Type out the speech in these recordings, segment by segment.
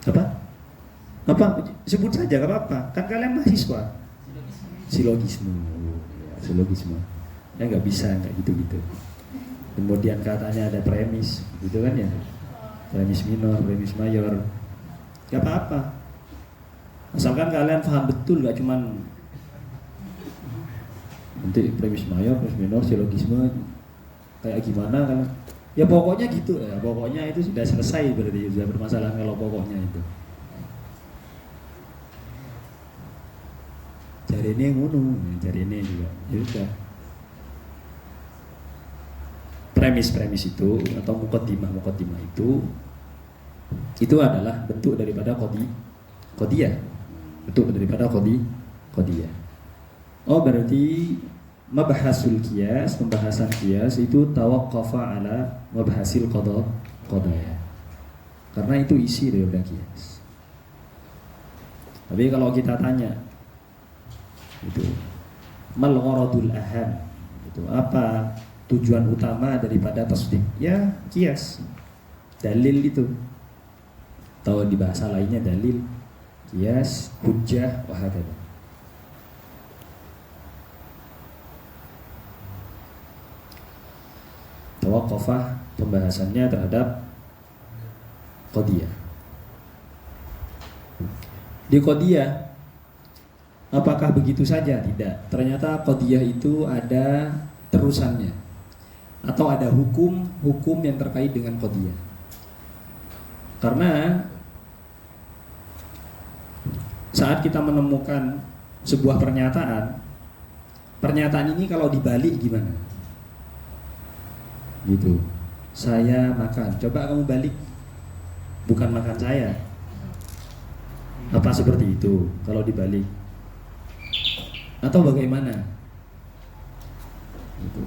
Apa? Apa? Sebut saja, gak apa-apa. Kan kalian mahasiswa. Silogisme. Silogisme. Ya nggak bisa, nggak gitu-gitu. Kemudian katanya ada premis, gitu kan ya? Premis minor, premis mayor. Gak apa-apa. Asalkan kalian paham betul, gak cuman nanti premis mayor, premis minor, silogisme kayak gimana kan? Ya pokoknya gitu ya. Pokoknya itu sudah selesai berarti, sudah bermasalah kalau pokoknya itu. Cari ini ngono, cari ini juga. Ya udah. Premis itu atau muqaddimah itu adalah bentuk daripada qadiyah. Bentuk daripada qadiyah. Oh, berarti mabhasul qiyas, pembahasan qiyas itu tawaqqafa ala mabhasil qadaya. Karena itu isi daripada qiyas. Tapi kalau kita tanya itu mal gharadul aham, itu apa tujuan utama daripada tasdik? Ya qiyas, dalil itu. Atau di bahasa lainnya dalil, qiyas, hujjah, wahakadha. Tawaqqafah pembahasannya terhadap qadiyah. Di qadiyah apakah begitu saja? Tidak. Ternyata qadiyah itu ada terusannya, atau ada hukum yang terkait dengan qadiyah. Karena saat kita menemukan sebuah pernyataan ini kalau dibalik gimana? Gitu. Saya makan, coba kamu balik. Bukan makan saya. Apa seperti itu kalau dibalik? Atau bagaimana? Gitu.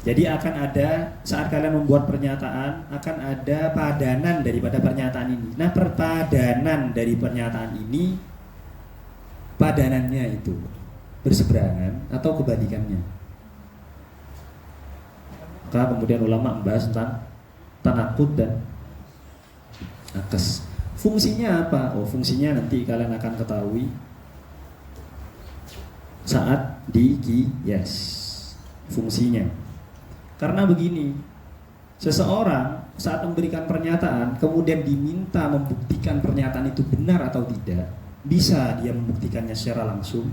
Jadi akan ada, saat kalian membuat pernyataan, akan ada padanan daripada pernyataan ini. Nah, perpadanan dari pernyataan ini, padanannya itu berseberangan atau kebalikannya. Maka kemudian ulama membahas tentang tanaqud dan akes. Fungsinya apa? Oh, fungsinya nanti kalian akan ketahui saat di qiyas. Fungsinya. Karena begini, seseorang saat memberikan pernyataan kemudian diminta membuktikan pernyataan itu benar atau tidak, bisa dia membuktikannya secara langsung.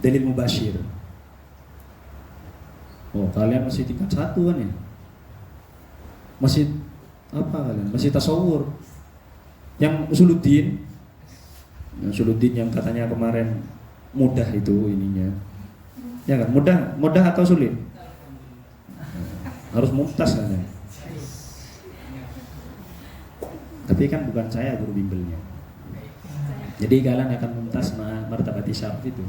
Dalil mubasyir. Oh, kalian masih tingkat 1 kan ya? Masih apa kalian? Masih tasawur. Yang Usuluddin yang katanya kemarin mudah itu ininya. Ya kan? Mudah atau sulit? Harus mumtaz kan ya? Tapi kan bukan saya guru bimbelnya. Jadi kalian akan mumtaz martabati syaraf itu.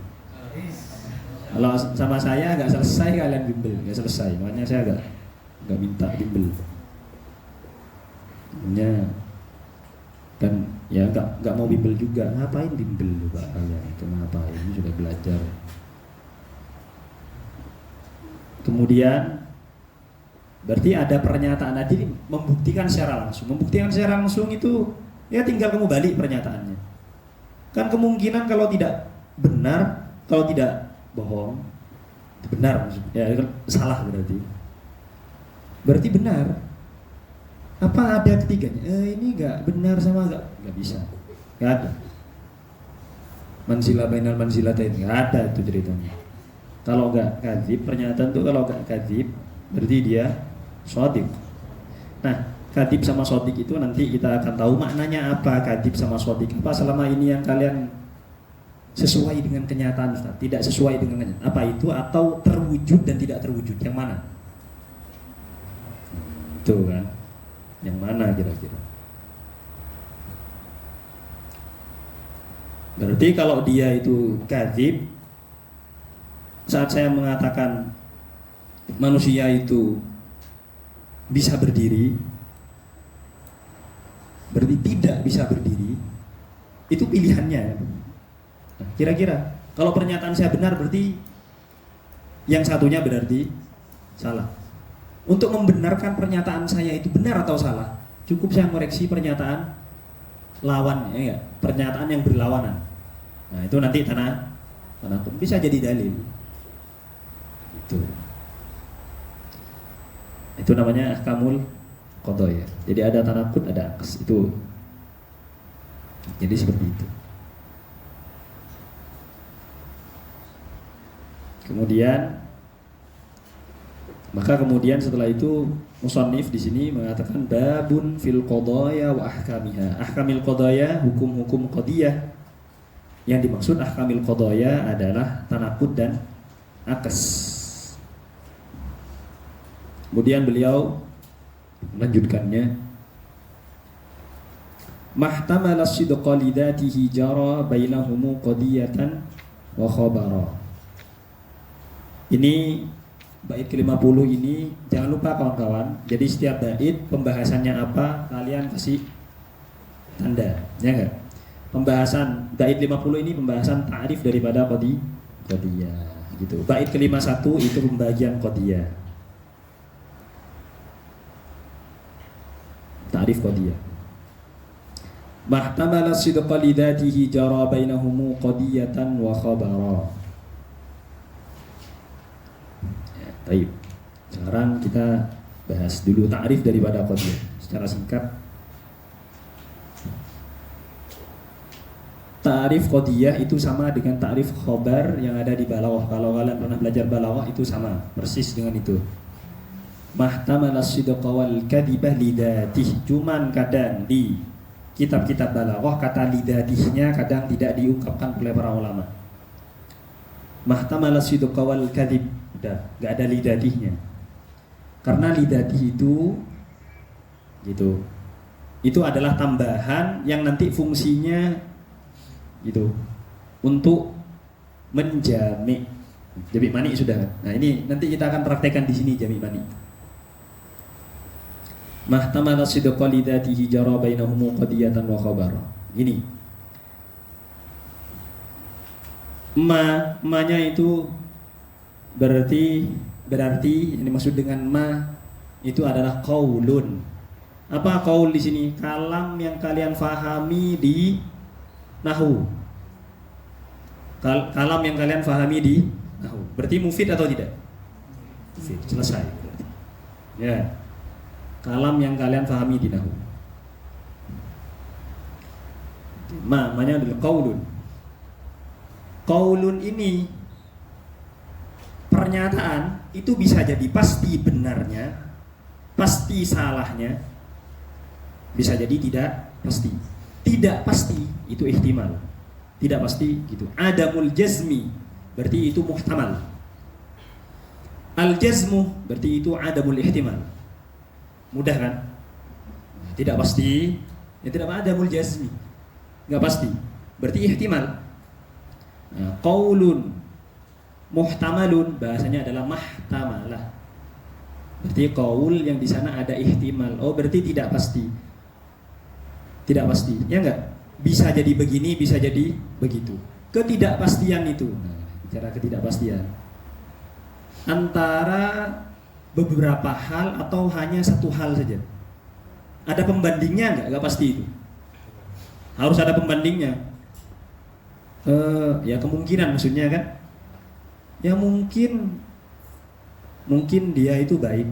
Kalau sama saya nggak selesai kalian bimbel, nggak selesai. Makanya saya nggak minta bimbel. Makanya kan ya nggak mau bimbel juga. Ngapain bimbel juga kalian? Kenapa? Ini sudah belajar. Kemudian berarti ada pernyataan tadi membuktikan secara langsung. Membuktikan secara langsung itu ya tinggal kamu balik pernyataannya. Kan kemungkinan kalau tidak benar, kalau tidak bohong, benar maksudnya, ya salah berarti benar. Apa ada ketiganya? Ini nggak benar sama nggak bisa, nggak ada. Manzilah bainal manzilatain, nggak ada itu ceritanya. Kalau nggak kadzib, pernyataan tuh kalau nggak kadzib berarti dia shadiq. Nah, kadzib sama shadiq itu nanti kita akan tahu maknanya apa. Kadzib sama shadiq apa selama ini yang kalian sesuai dengan kenyataan, Ustaz? Tidak sesuai dengan kenyataan. Apa itu? Atau terwujud dan tidak terwujud? Yang mana? Itu kan? Yang mana kira-kira? Berarti kalau dia itu kadzib, saat saya mengatakan manusia itu bisa berdiri, berarti tidak bisa berdiri, itu pilihannya. Nah, kira-kira kalau pernyataan saya benar berarti yang satunya berarti salah. Untuk membenarkan pernyataan saya itu benar atau salah, cukup saya koreksi pernyataan lawannya ya, pernyataan yang berlawanan. Nah, itu nanti tanakut bisa jadi dalil. Itu namanya ahkamul qadaya. Jadi ada tanakut, ada aks. Itu. Jadi seperti itu. Kemudian setelah itu musannif di sini mengatakan babun fil qadaya wa ahkamiha. Ahkamil qadaya, hukum-hukum qadiyah. Yang dimaksud ahkamil qadaya adalah tanakut dan akes. Kemudian beliau melanjutkannya, mahtamala sidqa lidatihi jara bainahumu qadiyatan wa khabara. Ini bait ke-50 ini jangan lupa kawan-kawan. Jadi setiap bait pembahasannya apa kalian kasih tanda, ya enggak? Pembahasan bait 50 ini pembahasan ta'rif daripada qadiyah gitu. Bait ke-51 itu pembagian qadiyah. Ta'rif qadiyah. Mahtamala sidqa lidatihi jara bainahumu qadiyatan wa khabara. Ya, baik. Sekarang kita bahas dulu ta'rif daripada qadiyah secara singkat. Ta'rif qadiyah itu sama dengan ta'rif khobar yang ada di balaghah. Kalau kalian pernah belajar balaghah itu sama, persis dengan itu. Mahtamala sidqa wal kadhibah lidatih. Cuman kadang di kitab-kitab balaghah kata lidatihnya kadang tidak diungkapkan oleh para ulama. Mahtamala sidqa wal kadhib, udah enggak ada lidatihnya. Karena lidatih itu gitu. Itu adalah tambahan yang nanti fungsinya gitu untuk menjami. Jami mani sudah kan? Nah, ini nanti kita akan praktekkan di sini jami mani. Mahtamala sidqa lidatihi jara bainahum qadiyatan wa khabara. Ini ma-nya itu berarti ini maksud dengan ma itu adalah qaulun. Apa qaul di sini? Kalam yang kalian fahami di nahwu. Kalam yang kalian fahami di nahwu. Berarti mufid atau tidak? Mufid. Selesai. Ya. Kalam yang kalian fahami di nahwu. Ma-nya adalah qaulun. Qaulun ini pernyataan itu bisa jadi pasti benarnya, pasti salahnya, bisa jadi tidak pasti. Tidak pasti itu ihtimal. Tidak pasti gitu. Adamul jazmi berarti itu muhtamal. Al jazmu berarti itu adamul ihtimal. Mudah kan? Tidak pasti, ya tidak adamul jazmi. Enggak pasti. Berarti ihtimal. Nah, qaulun muhtamalun bahasanya adalah mahtamalah. Berarti qaul yang di sana ada ihtimal. Oh, berarti tidak pasti. Tidak pasti, ya enggak? Bisa jadi begini, bisa jadi begitu. Ketidakpastian itu. Nah, bicara ketidakpastian antara beberapa hal atau hanya satu hal saja. Ada pembandingnya enggak? Enggak pasti itu. Harus ada pembandingnya. Ya kemungkinan maksudnya kan? Ya mungkin dia itu baik.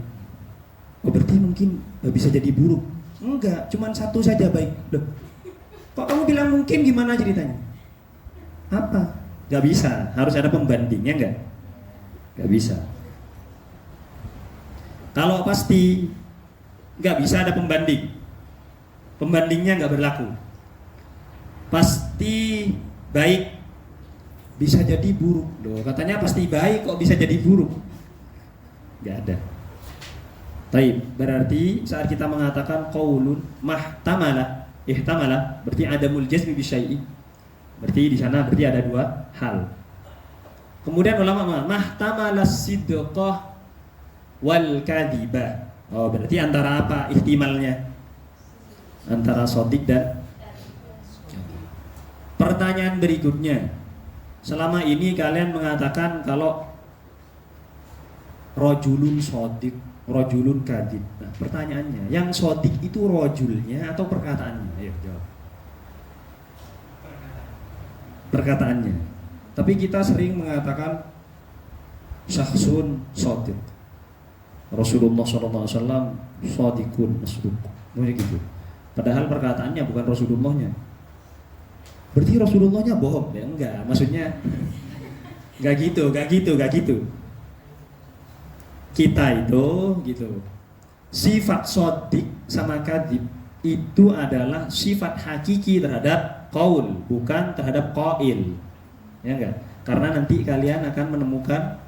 Oh, berarti mungkin bisa jadi buruk. Enggak, cuma satu saja baik. Loh, kok kamu bilang mungkin, gimana ceritanya? Apa? Gak bisa, harus ada pembandingnya enggak? Gak bisa. Kalau pasti gak bisa ada pembanding. Pembandingnya gak berlaku. Pasti baik bisa jadi buruk. Loh, katanya pasti baik kok bisa jadi buruk? Gak ada. Taib, berarti saat kita mengatakan qaulun mahtamala, ihtamala, berarti adamul jazmi bisyai'i. Berarti di sana berarti ada dua hal. Kemudian ulama mahtamala sidqah wal kadhibah. Oh, berarti antara apa ihtimalnya? Antara shadiq dan pertanyaan berikutnya. Selama ini kalian mengatakan kalau rajulun shadiq, rajulun kadhib. Nah, pertanyaannya, yang shadiq itu rajulnya atau perkataannya? Ayo jawab. perkataannya. Tapi kita sering mengatakan syakhsun shadiq. Rasulullah SAW shadiqun masduq. Begitu. Padahal perkataannya bukan Rasulullahnya. Berarti Rasulullahnya bohong? Ya enggak, maksudnya enggak gitu. Kita itu gitu. Sifat shadiq sama kadzib itu adalah sifat hakiki terhadap qaul, bukan terhadap qail. Ya enggak? Karena nanti kalian akan menemukan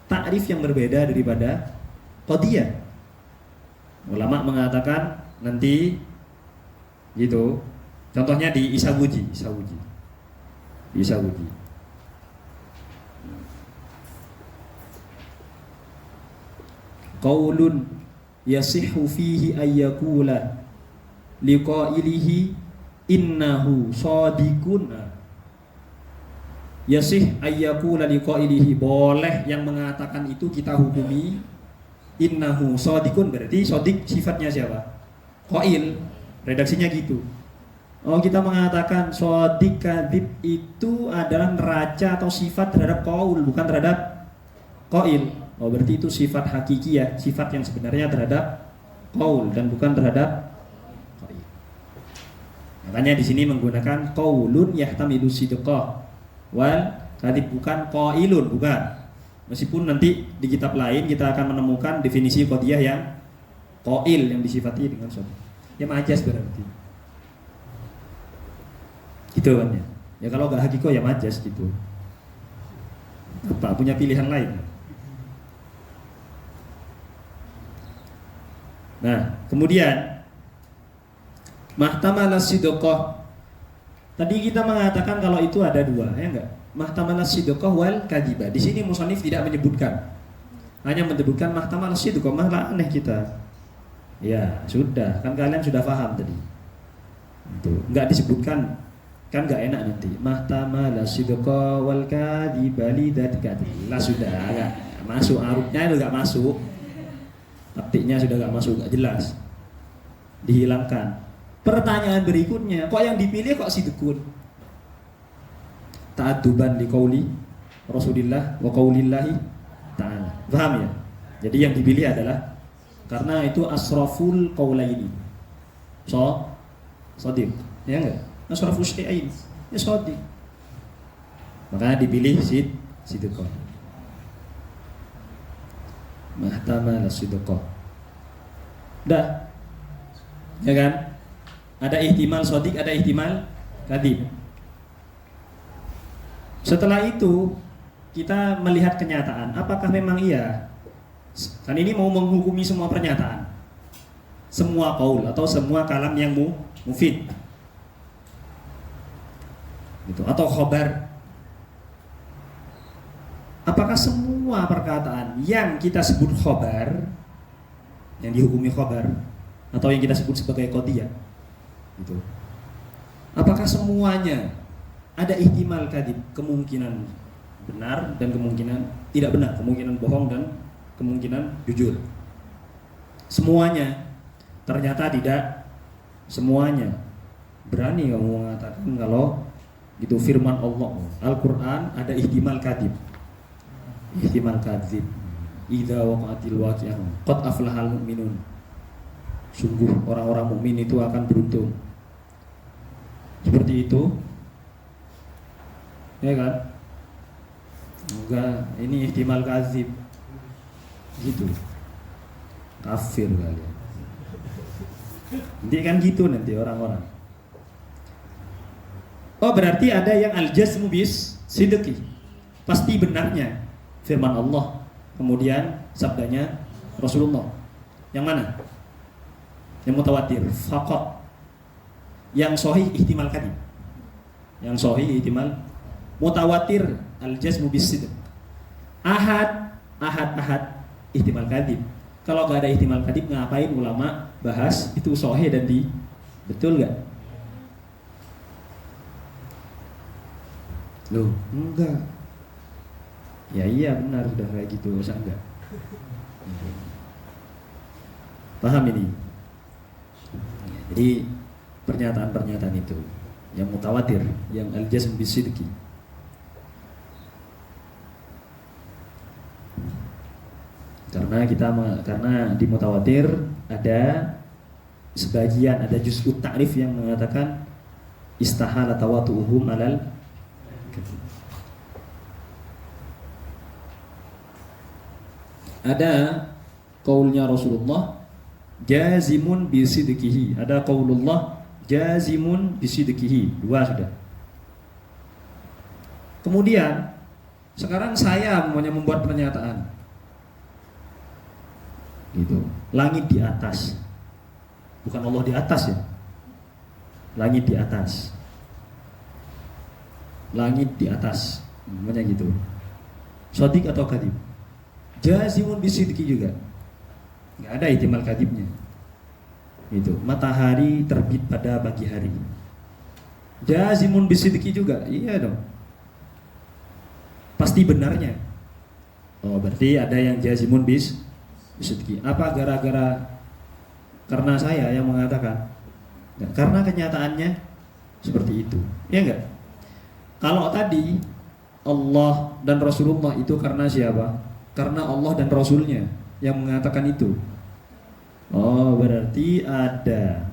takrif yang berbeda daripada qadiyah. Ulama mengatakan nanti gitu. Contohnya di Isawuji. Qaulun yasihhu fihi ayyakula liqailihi innahu shadiqun. Yasih ayyakula liqailihi, boleh yang mengatakan itu kita hukumi innahu shadiqun, berarti shadiq sifatnya siapa? Qail, redaksinya gitu. Oh, kita mengatakan shadiq kadzib itu adalah neraca atau sifat terhadap qaul, bukan terhadap qail. Oh, berarti itu sifat hakiki ya, sifat yang sebenarnya terhadap qaul dan bukan terhadap qail. Makanya di sini menggunakan qaulun yahtamilu sidqah wal kadzib, bukan qailun, bukan. Meskipun nanti di kitab lain kita akan menemukan definisi qadiyah yang qail yang disifati dengan shadiq. Ya majas berarti. Gitu kan ya. Ya kalau enggak hakiko ya majas gitu. Apa punya pilihan lain? Nah, kemudian mahtamala sidqah. Tadi kita mengatakan kalau itu ada dua, ya enggak? Mahtamala sidqah wal kadziba. Di sini musannif tidak menyebutkan. Hanya menyebutkan mahtamala sidqah, malah aneh kita. Ya, sudah, kan kalian sudah paham tadi. Itu enggak disebutkan, kan enggak enak nanti. Mahtamala sidqah wal kadziba lidatika. Lah sudah, enggak masuk arubnya itu enggak masuk. Petiknya sudah enggak masuk, enggak jelas. Dihilangkan. Pertanyaan berikutnya, kok yang dipilih kok sidqun? Ta'adduban liqauli Rasulillah wa qaulillahi ta'ala. Paham ya? Jadi yang dipilih adalah karena itu asraful qaulaini. Shadiq. Ya enggak? Asraful syai'ain. Ya shadiq. Makanya dipilih sidqah. Mahtamala sidqah. Dah. Ya kan? Ada ihtimal shadiq, ada ihtimal kadzib. Setelah itu kita melihat kenyataan, apakah memang iya? Kan ini mau menghukumi semua pernyataan, semua qaul atau semua kalam yang mufid, gitu, atau khobar. Apakah semua perkataan yang kita sebut khobar, yang dihukumi khobar, atau yang kita sebut sebagai qadiyah, gitu, apakah semuanya ada ihtimal kadzib, kemungkinan benar dan kemungkinan tidak benar, kemungkinan bohong dan kemungkinan jujur? Semuanya? Ternyata tidak semuanya. Berani kamu mengatakan kalau itu firman Allah, Al-Quran ada ihtimal kadzib. Ihtimal kadzib. Idza waqa'atil waqi'ah qad aflahal mu'minun. Sungguh orang-orang mukmin itu akan beruntung. Seperti itu. Ya kan? Enggak, ini ihtimal kadzib. Gitu. Kafir kalian. Nanti kan gitu nanti orang-orang. Oh, berarti ada yang al-jazmu bis sidqi. Pasti benarnya firman Allah, kemudian sabdanya Rasulullah. Yang mana? Yang mutawatir, faqat. Yang sahih ihtimal kadzib. Yang sahih ihtimal mutawatir al-jazmu bis-sidq. Ahad ihtimal kadzib. Kalau enggak ada ihtimal kadzib, ngapain ulama bahas itu sahih dan di betul enggak? Loh, enggak. Ya iya benar sudah kayak gitu, masa enggak? Paham ini? Jadi pernyataan-pernyataan itu. yang mutawatir, yang al-jazm bisidqi. Karena di mutawatir ada sebagian, ada juz'ut ta'rif yang mengatakan istahala tawatu'uhum alal kadzib. Ada qaulnya Rasulullah jazimun bisidqihi, ada qaulullah jazimun bisidqihi, dua sudah. Kemudian sekarang saya membuat pernyataan gitu, langit di atas, bukan Allah di atas ya, langit di atas, langit di atas, namanya gitu. Shadiq atau kadhib? Jazimun bisidqi juga, nggak ada ihtimal kadhibnya. Itu matahari terbit pada pagi hari, jazimun bisidqi juga, iya dong, pasti benarnya. Oh, berarti ada yang jazimun bisidqi. Apa gara-gara karena saya yang mengatakan? Nggak, karena kenyataannya seperti itu, ya enggak? Kalau tadi Allah dan Rasulullah itu karena siapa? Karena Allah dan Rasulnya yang mengatakan itu. Oh, berarti ada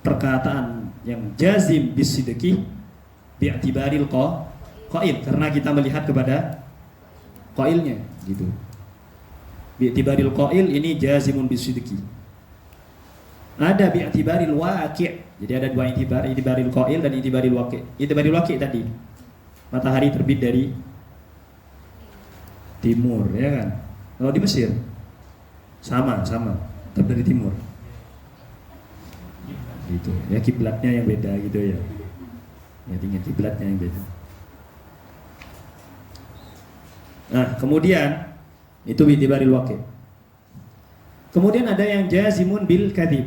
perkataan yang jazim bisidqi bi'tibaril qail, karena kita melihat kepada qailnya gitu. Bi'tibaril qail ini jazimun bisidqi. Ada bi'tibaril waqi'. Jadi ada dua i'tibar, i'tibaril qail dan i'tibaril waqi'. I'tibaril waqi' tadi matahari terbit dari timur, ya kan? Kalau di Mesir sama terbit dari timur. Gitu. Ya kiblatnya yang beda gitu ya. Ya tinggal kiblatnya yang beda. Nah, kemudian itu bi'tibaril waqi'. Kemudian ada yang jazimun bil kadhib.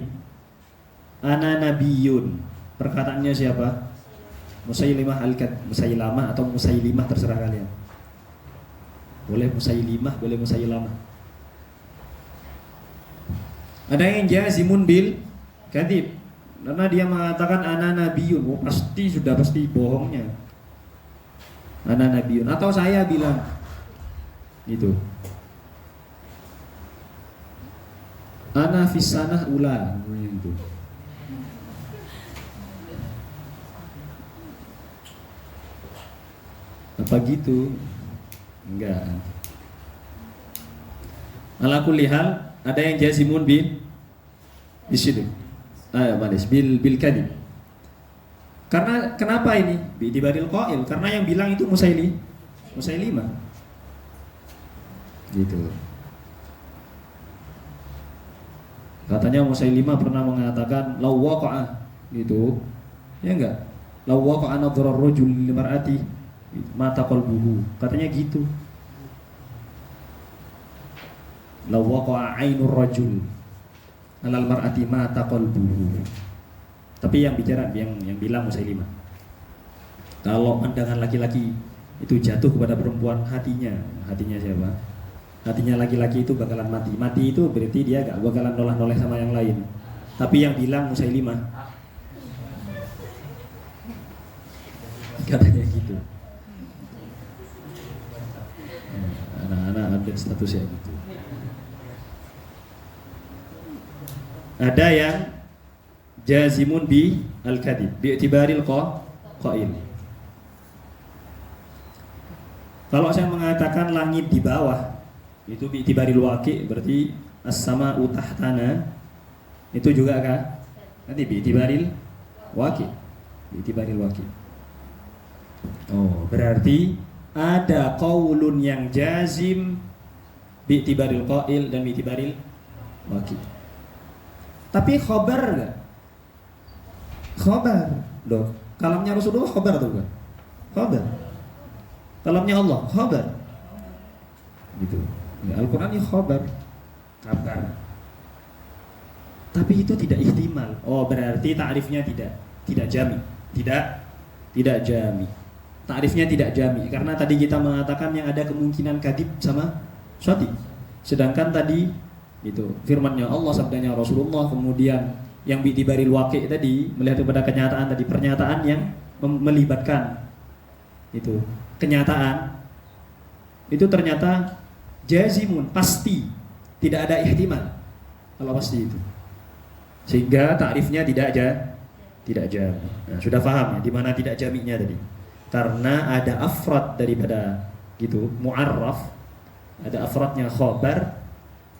Ana nabiyun. Perkataannya siapa? Musailimah Musailamah atau Musailimah, terserah kalian. Boleh Musailimah, boleh Musailamah. Ada yang jazimun bil kadhib, karena dia mengatakan ana nabiyun. Oh, pasti bohongnya. Ana nabiyun, atau saya bilang itu. Ana fisanah ula itu. Apa gitu? Enggak. Ala kulli hal ada yang jazimun bisidq. Manis bil kadhib. Karena kenapa ini? Bi'tibaril qail, karena yang bilang itu Musailimah. Gitu. Katanya Musailimah pernah mengatakan law waqa'a gitu. Ya enggak? Law waqa'a nadhara ar-rajul li mar'ati mata qalbuhu. Katanya gitu. Law waqa'a 'ainur rajul 'alal mar'ati mata qalbuhu. Tapi yang bilang Musailimah. Kalau pandangan laki-laki itu jatuh kepada perempuan, hatinya siapa? Hatinya laki-laki itu bakalan mati. Mati itu berarti dia gak bakalan noleh-noleh sama yang lain. Tapi yang bilang Musailimah. Katanya gitu. Anak-anak update statusnya gitu. Ada yang jazimun bi al-kadhib bi'tibaril qail. Kalau saya mengatakan langit di bawah, itu bi'tibaril waqi', berarti as-sama'u tahtana, itu juga kan? Nanti bi'tibaril waqi'. Bi'tibaril waqi'. Oh, berarti ada qaulun yang jazim bi'tibaril qail dan bi'tibaril waqi'. Tapi khabar enggak? Khabar. Loh, kalamnya Rasulullah khabar atau bukan? Khabar. Kalamnya Allah khabar. Gitu. Ya, Al-Qur'an ini khabar. Kabar. Tapi itu tidak ihtimal. Oh, berarti ta'rifnya tidak jami. Tidak jami. Ta'rifnya tidak jami karena tadi kita mengatakan yang ada kemungkinan kadhib sama shadiq. Sedangkan tadi itu firmannya Allah, sabdanya Rasulullah, kemudian yang bi'tibaril waqi' tadi, melihat kepada kenyataan tadi, pernyataan yang melibatkan itu kenyataan itu ternyata jazimun, pasti, tidak ada ihtimal kalau pasti itu, sehingga takrifnya tidak jami. Nah, sudah paham ya di mana tidak jaminya tadi, karena ada afrad daripada gitu mu'arraf, ada afradnya khabar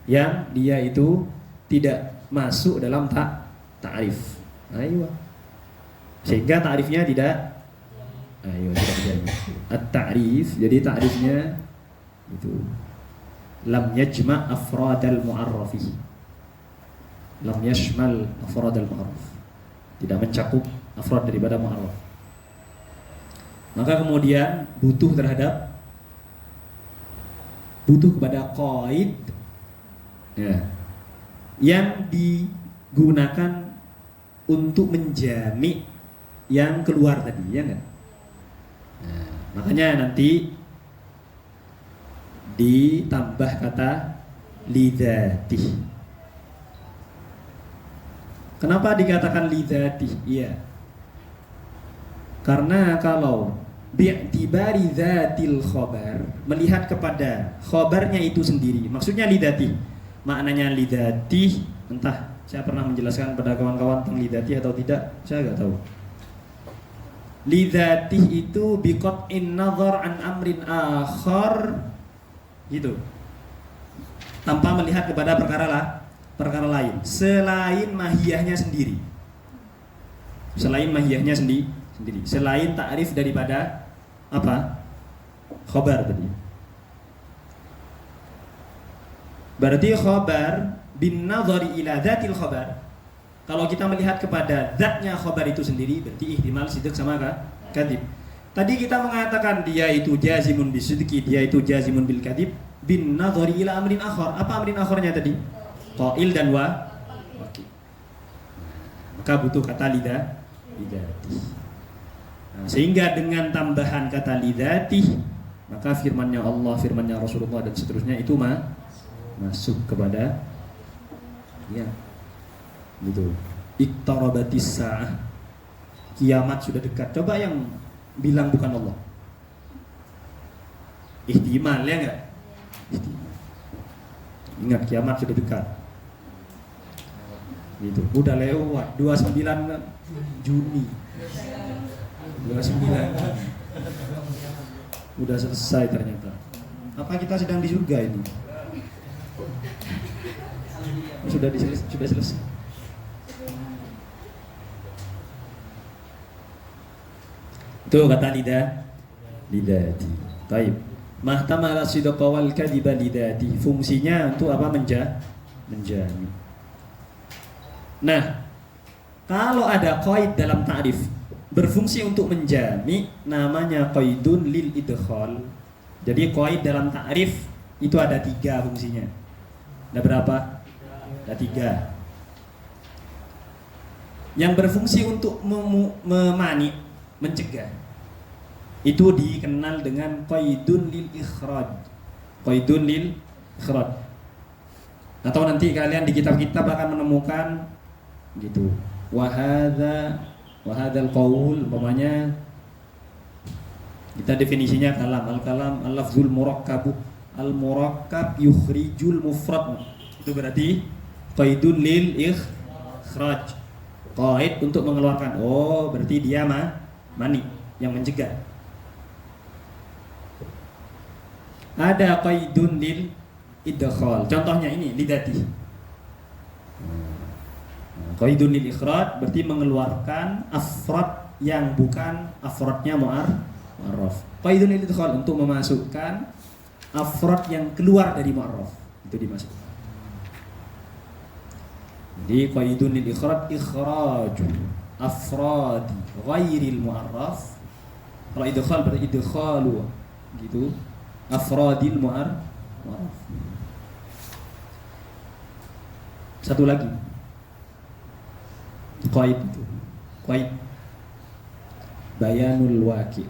yang dia itu tidak masuk dalam ta'rif. Ayo. Sehingga ta'rifnya tidak jadi. At-ta'rif, jadi ta'rifnya itu lam yajma' afradal mu'arrafi. Lam yashmal afradal mu'arraf. Tidak mencakup afrad daripada mu'arraf. Maka kemudian butuh kepada qaid ya, yang digunakan untuk menjami yang keluar tadi, ya enggak? Nah, makanya nanti ditambah kata lidzati. Kenapa dikatakan lidzati? Iya. Karena kalau bi'tibari dzatil khabar, melihat kepada khabarnya itu sendiri, maksudnya lidzati. Maknanya lidzati, entah saya pernah menjelaskan pada kawan-kawan tentang lidzati atau tidak, saya enggak tahu. Lidzati itu biqat'in nazar an amrin akhar gitu, tanpa melihat kepada perkara lain selain mahiyahnya sendiri, selain ta'rif daripada apa? Khabar tadi. Berarti khabar bin nazari ila dzatil khabar, kalau kita melihat kepada zatnya khabar itu sendiri, berarti ihtimal sidq sama kadhib. Tadi kita mengatakan dia itu jazimun bisidqi, dia itu jazimun bil kadhib bin nazari ila amrin akhar. Apa amrin akharnya tadi? Qail dan waqi'. Maka butuh kata lidzati. Nah, sehingga dengan tambahan kata lidzati, maka firmannya Allah, firmannya Rasulullah dan seterusnya itu masuk kepada ya gitu. Iqtarabatis sa'ah, kiamat sudah dekat. Coba yang bilang bukan Allah. Ihtimal ya enggak? Ihtimal. Ingat kiamat sudah dekat. Gitu. Udah lewat 29 Juni. 29. Udah selesai ternyata. Apa kita sedang di surga ini? Sudah selesai. Itu kata lidzati. Baik. Mahtamala sidqa wal kadhiba lidzati. Fungsinya untuk apa? Menjami. Nah, kalau ada qaid dalam ta'rif berfungsi untuk menjami, namanya qaidun lil idkhal. Jadi qaid dalam ta'rif itu ada 3 fungsinya. Ada berapa? Ada 3. Yang berfungsi untuk memani, mencegah, itu dikenal dengan qaidun lil ikhraj. Qaidun lil ikhraj. Atau nanti kalian di kitab-kitab akan menemukan gitu. Wa hadzal qaul, umpamanya kita definisinya kalam, al-lafzul murakkab, al-murakkab yukhrijul mufrad. Itu berarti qaidun lil ikhraj. Qaid untuk mengeluarkan. Oh, berarti dia mani yang mencegah. Ada qaidun lil idkhal. Contohnya ini lidzati. Qaidun lil ikhraj berarti mengeluarkan afrad yang bukan afradnya mu'arraf. Qaidun lil idkhal untuk memasukkan afrad yang keluar dari mu'arraf. Itu dimasukkan. Jadi qaidun lil ikhraj ikhraju afradi ghairil mu'arraf. Kalau idkhal berarti idkhalu gitu afradil mu'arraf. Satu lagi qaid itu qaid bayanul waqi'.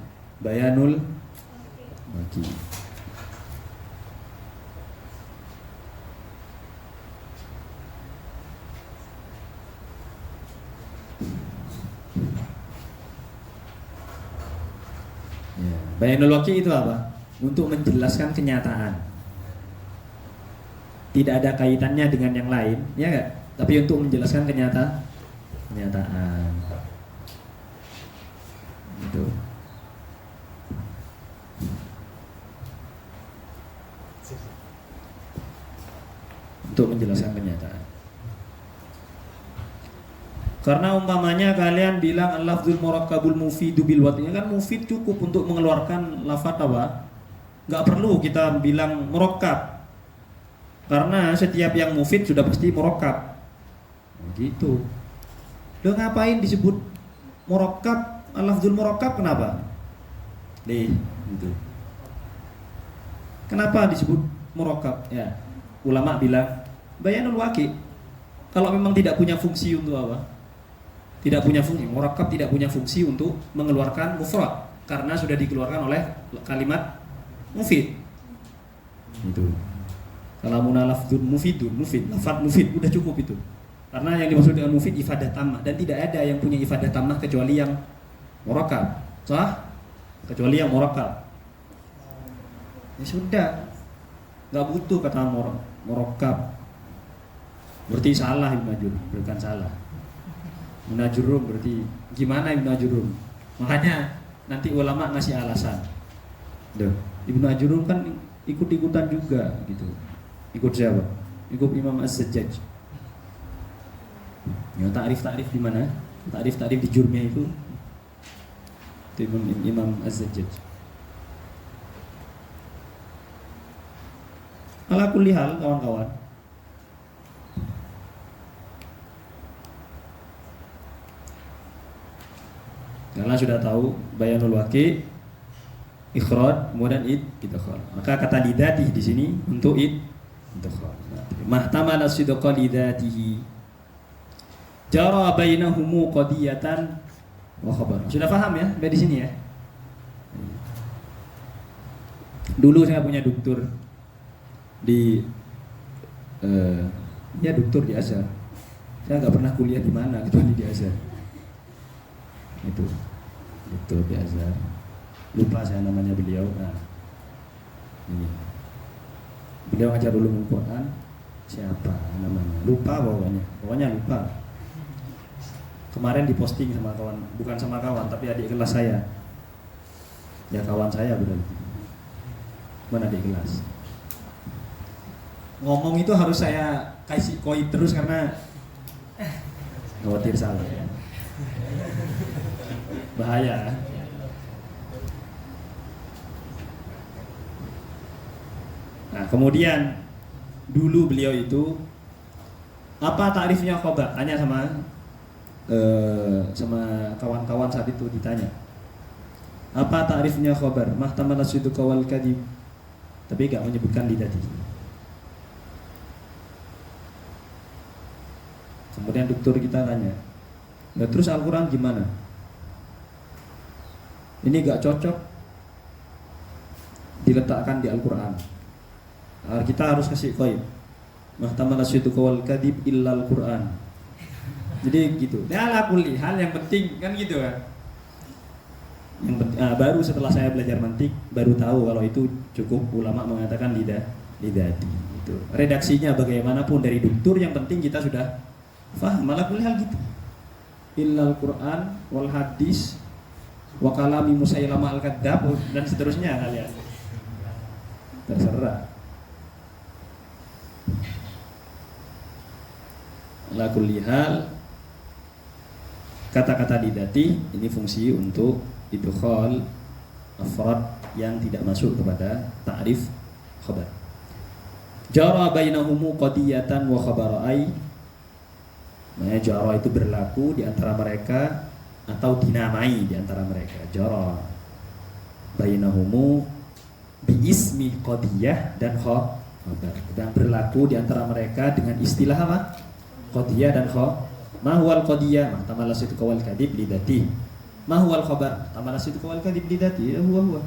Ya. Bayanul waqi' itu apa? Untuk menjelaskan kenyataan. Tidak ada kaitannya dengan yang lain, ya enggak? Tapi untuk menjelaskan kenyataan. Itu. Untuk menjelaskan kenyataan. Karena umpamanya kalian bilang al-lafzul murakkabul mufidu bil wat'i, kan mufid cukup untuk mengeluarkan lafaz apa? Enggak perlu kita bilang murakkab. Karena setiap yang mufid sudah pasti murakkab. Gitu. Lo ngapain disebut murakkab? Al-lafzul murakkab kenapa? Gitu. Kenapa disebut murakkab? Ya. Ulama bilang bayanul waqi'. Kalau memang tidak punya fungsi untuk apa? Tidak punya fungsi, murakkab tidak punya fungsi untuk mengeluarkan mufrad karena sudah dikeluarkan oleh kalimat mufid. Itu. Kalamuna lafdzun mufidun, lafaz mufid udah cukup itu. Karena yang dimaksud dengan mufid ifadah tammah dan tidak ada yang punya ifadah tammah kecuali yang murakkab. Sah? Kecuali yang murakkab. Ya sudah. Enggak butuh kata murakkab. Berarti salah Ibnu Ajurrum, bukan salah. Ibnu Ajurrum berarti gimana Ibnu Ajurrum? Makanya nanti ulama ngasih alasan. Ibnu Ajurrum kan ikut-ikutan juga gitu. Ikut siapa? Ikut Imam Az-Zajjaj. Ya takrif di mana? Takrif di Jurmiyah itu Imam Az-Zajjaj. Ala kulli hal kawan-kawan. Karena sudah tahu bayanul waqi', ikhraj, kemudian idkhal. Maka kata lidati di sini untuk idkhal. Mahtamala sidqa lidatihi. Jara bainahumu qadiyatan wa khabar. Sudah paham ya sampai di sini ya? Dulu saya punya doktor di ya doktor di Azhar. Saya nggak pernah kuliah di mana kecuali di Azhar. Itu di Azhar. Lupa saya namanya beliau. Nah, ini beliau ngajar ulumul Quran. Siapa namanya? Lupa pokoknya lupa. Kemarin diposting sama kawan, bukan sama kawan tapi adik kelas saya. Ya kawan saya berarti. Mana adik kelas? Ngomong itu harus saya kasih koi terus karena khawatir salah. Bahaya. Nah, kemudian dulu beliau itu apa takrifnya khabar? Tanya sama kawan-kawan saat itu ditanya. Apa takrifnya khabar? Mahtamala sidqa wal kadhib. Tapi enggak menyebutkan lidati. Kemudian dokter kita tanya, "Nah, terus Al-Qur'an gimana?" Ini gak cocok diletakkan di Al-Quran. Kita harus kasih qaid. Mahtamala sidqa wal kadhib illa Al-Quran. Jadi gitu. Ya ala kulli hal yang penting kan gitu kan. Yang penting, baru setelah saya belajar mantik baru tahu kalau itu cukup ulama mengatakan lidati. Itu. Redaksinya bagaimanapun dari dokter yang penting kita sudah faham. Ala kulli hal gitu. Illa Al-Quran wal hadis wa kalami Musailama al-Kadzdzab dan seterusnya kalian. Terserah. Ala kulli hal kata-kata lidati ini fungsi untuk idkhal afrad yang tidak masuk kepada ta'rif khabar. Jara bainahumu qadiyatan wa khabara'ai. Makanya jara itu berlaku di antara mereka atau dinamai di antara mereka. Jara bainahumu bi ismi qadiyah dan khabar. Dan berlaku di antara mereka dengan istilah apa? Qadiyah dan khabar. Ma huwal qadiyah? Mahtamala sidqa wal kadhib lidati. Ma huwal khabar? Mahtamala sidqa wal kadhib lidati. Huwa.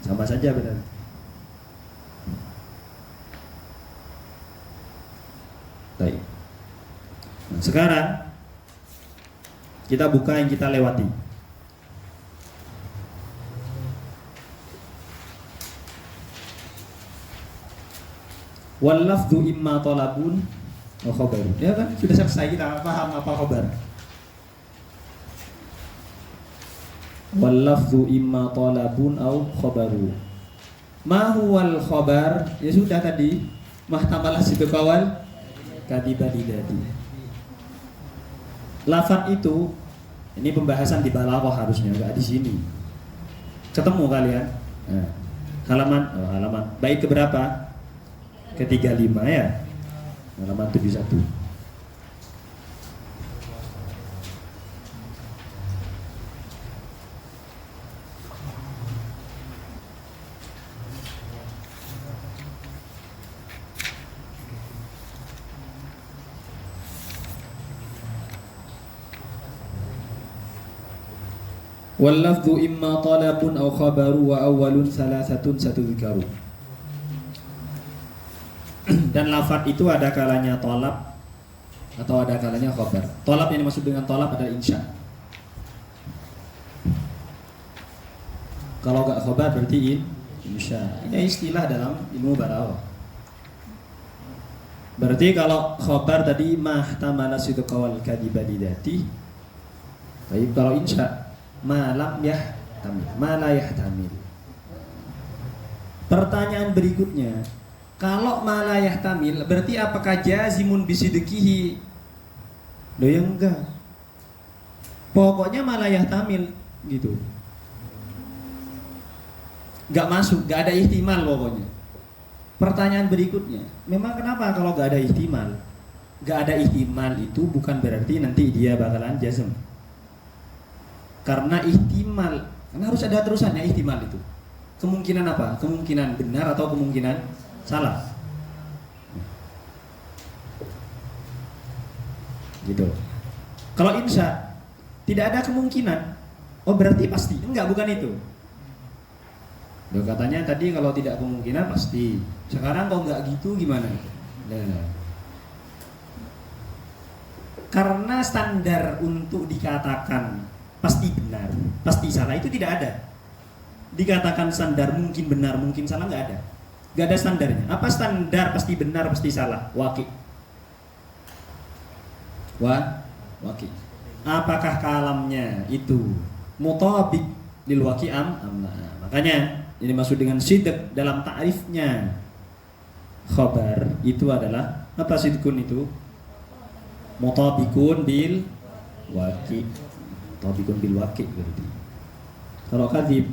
Sama saja benar. Baik. Nah, sekarang kita buka yang kita lewati. Wal lafdhu imma talabun wa khabar. Ya kan sudah selesai, kita paham apa khabar. Wal lafdhu imma talabun au khabaru. Ma huwal khabar? Ya sudah tadi. Mahtamalah sidqa wal kadhiba lidati. Lafaz itu, ini pembahasan di balaghah harusnya, enggak di sini. Ketemu kalian? Nah, halaman bait keberapa? Ke-35 ya. Halaman 71. Wal lafdhu imma talabun aw khabaru wa awwalun salasatun satudhkaru. Dan lafaz itu ada kalanya talab atau ada kalanya khabar. Talab yang dimaksud dengan talab adalah insya. Kalau enggak khabar berarti insya. Ini istilah dalam ilmu balaghah. Berarti kalau khabar tadi mahtamala sidqa wal kadhiba lidati. Baik, kalau insya malam yahtamil, ma la yahtamil. Pertanyaan berikutnya, kalau ma la yahtamil berarti apakah jazimun bisidqihi? Loh ya enggak. Pokoknya ma la yahtamil gitu. Enggak masuk, enggak ada ihtimal pokoknya. Pertanyaan berikutnya, memang kenapa kalau enggak ada ihtimal? Enggak ada ihtimal itu bukan berarti nanti dia bakalan jazm. Karena ihtimal, karena harus ada terusannya ihtimal itu. Kemungkinan apa? Kemungkinan benar atau kemungkinan salah. Gitu. Kalau insya tidak ada kemungkinan. Oh berarti pasti. Enggak, bukan itu. Loh, katanya tadi kalau tidak kemungkinan pasti. Sekarang kalau enggak gitu gimana? Nah. Karena standar untuk dikatakan pasti benar, pasti salah itu tidak ada. Dikatakan standar mungkin benar, mungkin salah nggak ada. Nggak ada standarnya. Apa standar pasti benar, pasti salah? Waqi. Waqi. Apakah kalamnya itu mutabiq lil waqi amla? Makanya ini maksud dengan sidq dalam ta'rifnya khabar itu adalah apa sidqun itu? Mutabiqun bil waqi. Tabiqun bil waqi berarti. Kalau kadzib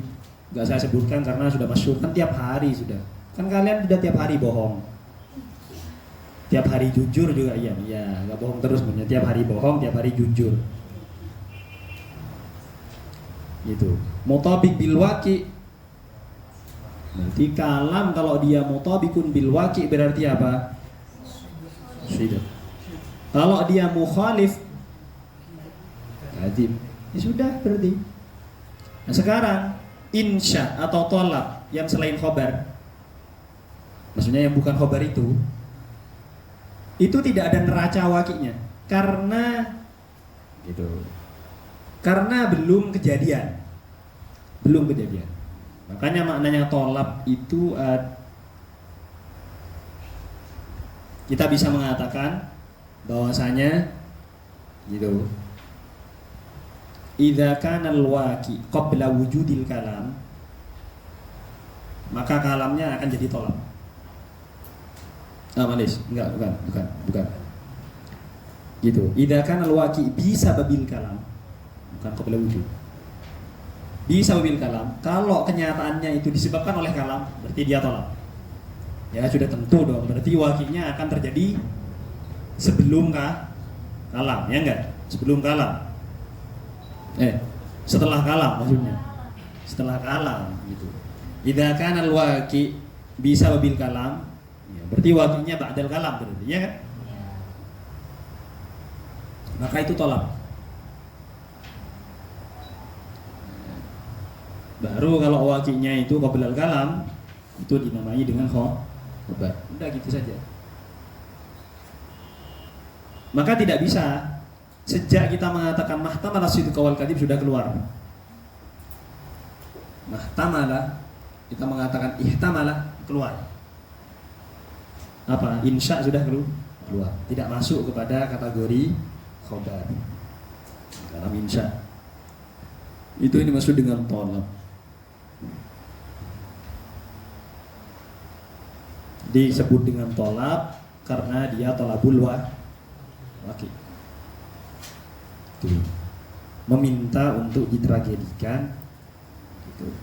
enggak saya sebutkan karena sudah masyhur kan tiap hari sudah. Kan kalian sudah tiap hari bohong. Tiap hari jujur juga iya, enggak bohong terus sebenarnya. Tiap hari bohong, tiap hari jujur. Gitu. Mutabiq bil waqi. Berarti kalam kalau dia mutabiqun bil waqi berarti apa? Sidq. Kalau dia mukhalif kadzib. Ya sudah berarti. Nah sekarang insya atau tolak yang selain khobar, maksudnya yang bukan khobar itu tidak ada neraca wakinya karena gitu. Karena belum kejadian. Makanya maknanya tolak itu kita bisa mengatakan bahwasanya gitu. Idza kana al-waqi qabla wujudil kalam, maka kalamnya akan jadi tolak. Malis, bukan. Gitu. Idza kana al-waqi bisa babil kalam, bukan qabla wujud. Bisa babil kalam. Kalau kenyataannya itu disebabkan oleh kalam, berarti dia tolak. Ya sudah tentu dong. Berarti waqinya akan terjadi sebelum kalam, ya enggak? Sebelum kalam. Setelah kalam maksudnya. Setelah kalam gitu. Idza kana al-waqi bisa babil kalam, ya, berarti waqinya ba'dal kalam berarti, ya kan? Maka itu tolak. Baru kalau waqinya itu qablal kalam itu dinamai dengan khobar. Udah gitu saja. Maka tidak bisa sejak kita mengatakan mahtamala sidqa wal kadzib sudah keluar. Mahtamala kita mengatakan ihtamala keluar. apa? Insya sudah keluar. Tidak masuk kepada kategori khobar dalam insya. Itu ini maksud dengan tolab. Disebut dengan tolab karena dia tolabul waki. Meminta untuk ditragedikan gitu.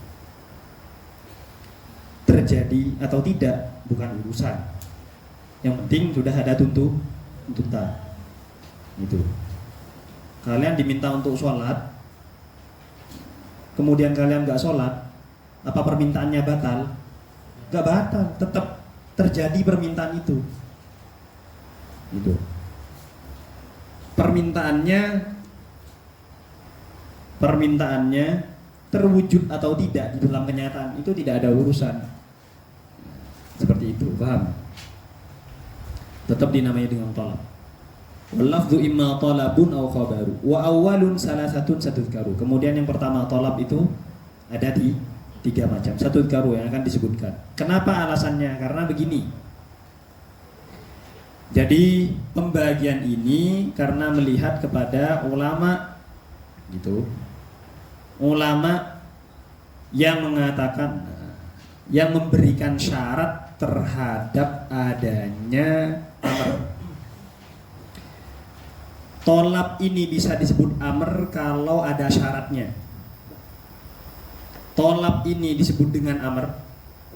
Terjadi atau tidak bukan urusan. Yang penting sudah ada tuntutan. Itu. Kalian diminta untuk sholat, kemudian kalian nggak sholat, apa permintaannya batal? Nggak batal, tetap terjadi permintaan itu. Itu. Permintaannya terwujud atau tidak di dalam kenyataan itu tidak ada urusan. Seperti itu, paham? Tetap dinamai dengan tolab. Wal-lafdhu imma talabun aw khabaru wa awwalun salasatun satudkaru. Kemudian yang pertama tolab itu ada di 3 macam. Satudkaru yang akan disebutkan. Kenapa alasannya? Karena begini. Jadi pembagian ini karena melihat kepada ulama gitu. Ulama yang mengatakan, yang memberikan syarat terhadap adanya amr. Tolab ini bisa disebut amr kalau ada syaratnya. Tolab ini disebut dengan amr.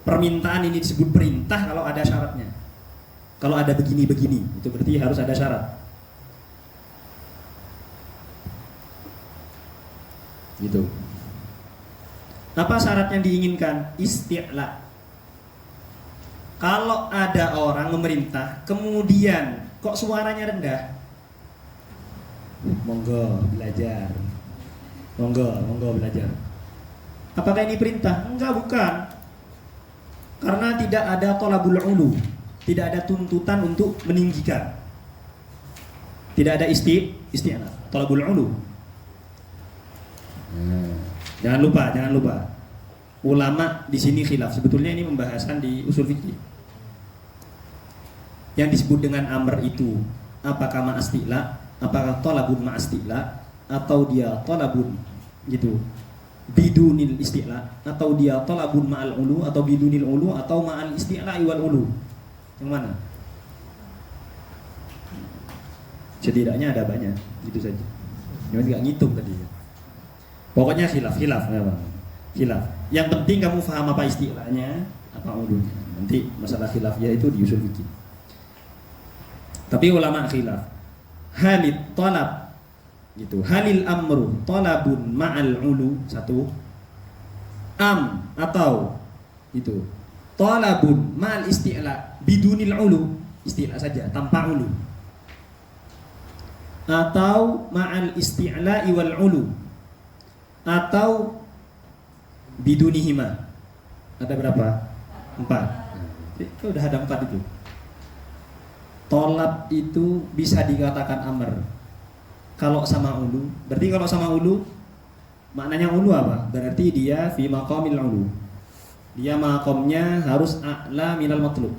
Permintaan ini disebut perintah kalau ada syaratnya. Kalau ada begini-begini, itu berarti harus ada syarat. Gitu. Apa syarat yang diinginkan? Isti'la. Kalau ada orang memerintah, kemudian kok suaranya rendah? Monggo belajar. Monggo belajar. Apakah ini perintah? Enggak, bukan. Karena tidak ada tolabul ulu. Tidak ada tuntutan untuk meninggikan. Tidak ada isti'la. Tolabul ulu. Jangan lupa. Ulama di sini khilaf. Sebetulnya ini pembahasan di usul fikih. Yang disebut dengan amr itu apakah ma'asti'la, apakah tolabun ma'asti'la, atau dia tolabun gitu bidunil isti'la, atau dia tolabun ma'al ulu, atau bidunil ulu, atau ma'al isti'la wal ulu. Yang mana? Setidaknya ada banyak. Gitu saja. Jangan nggak ngitung tadi. Pokoknya khilaf memang. Khilaf. Yang penting kamu paham apa istilahnya, apa ulunya. Nanti masalah khilafnya itu di usul fikih. Tapi ulama khilaf. Halil talab gitu. Halil amru talabun ma'al ulu, satu. Atau itu talabun ma'al isti'la bidunil ulu, isti'la saja tanpa ulu. Atau ma'al isti'la wal ulu, atau bidunihima. Ada berapa? 4. Itu udah ada 4 itu. Tolab itu bisa dikatakan amr kalau sama ulu. Berarti kalau sama ulu maknanya ulu apa? Berarti dia fi maqamil ulu. Dia maqamnya harus a'la minal matlub.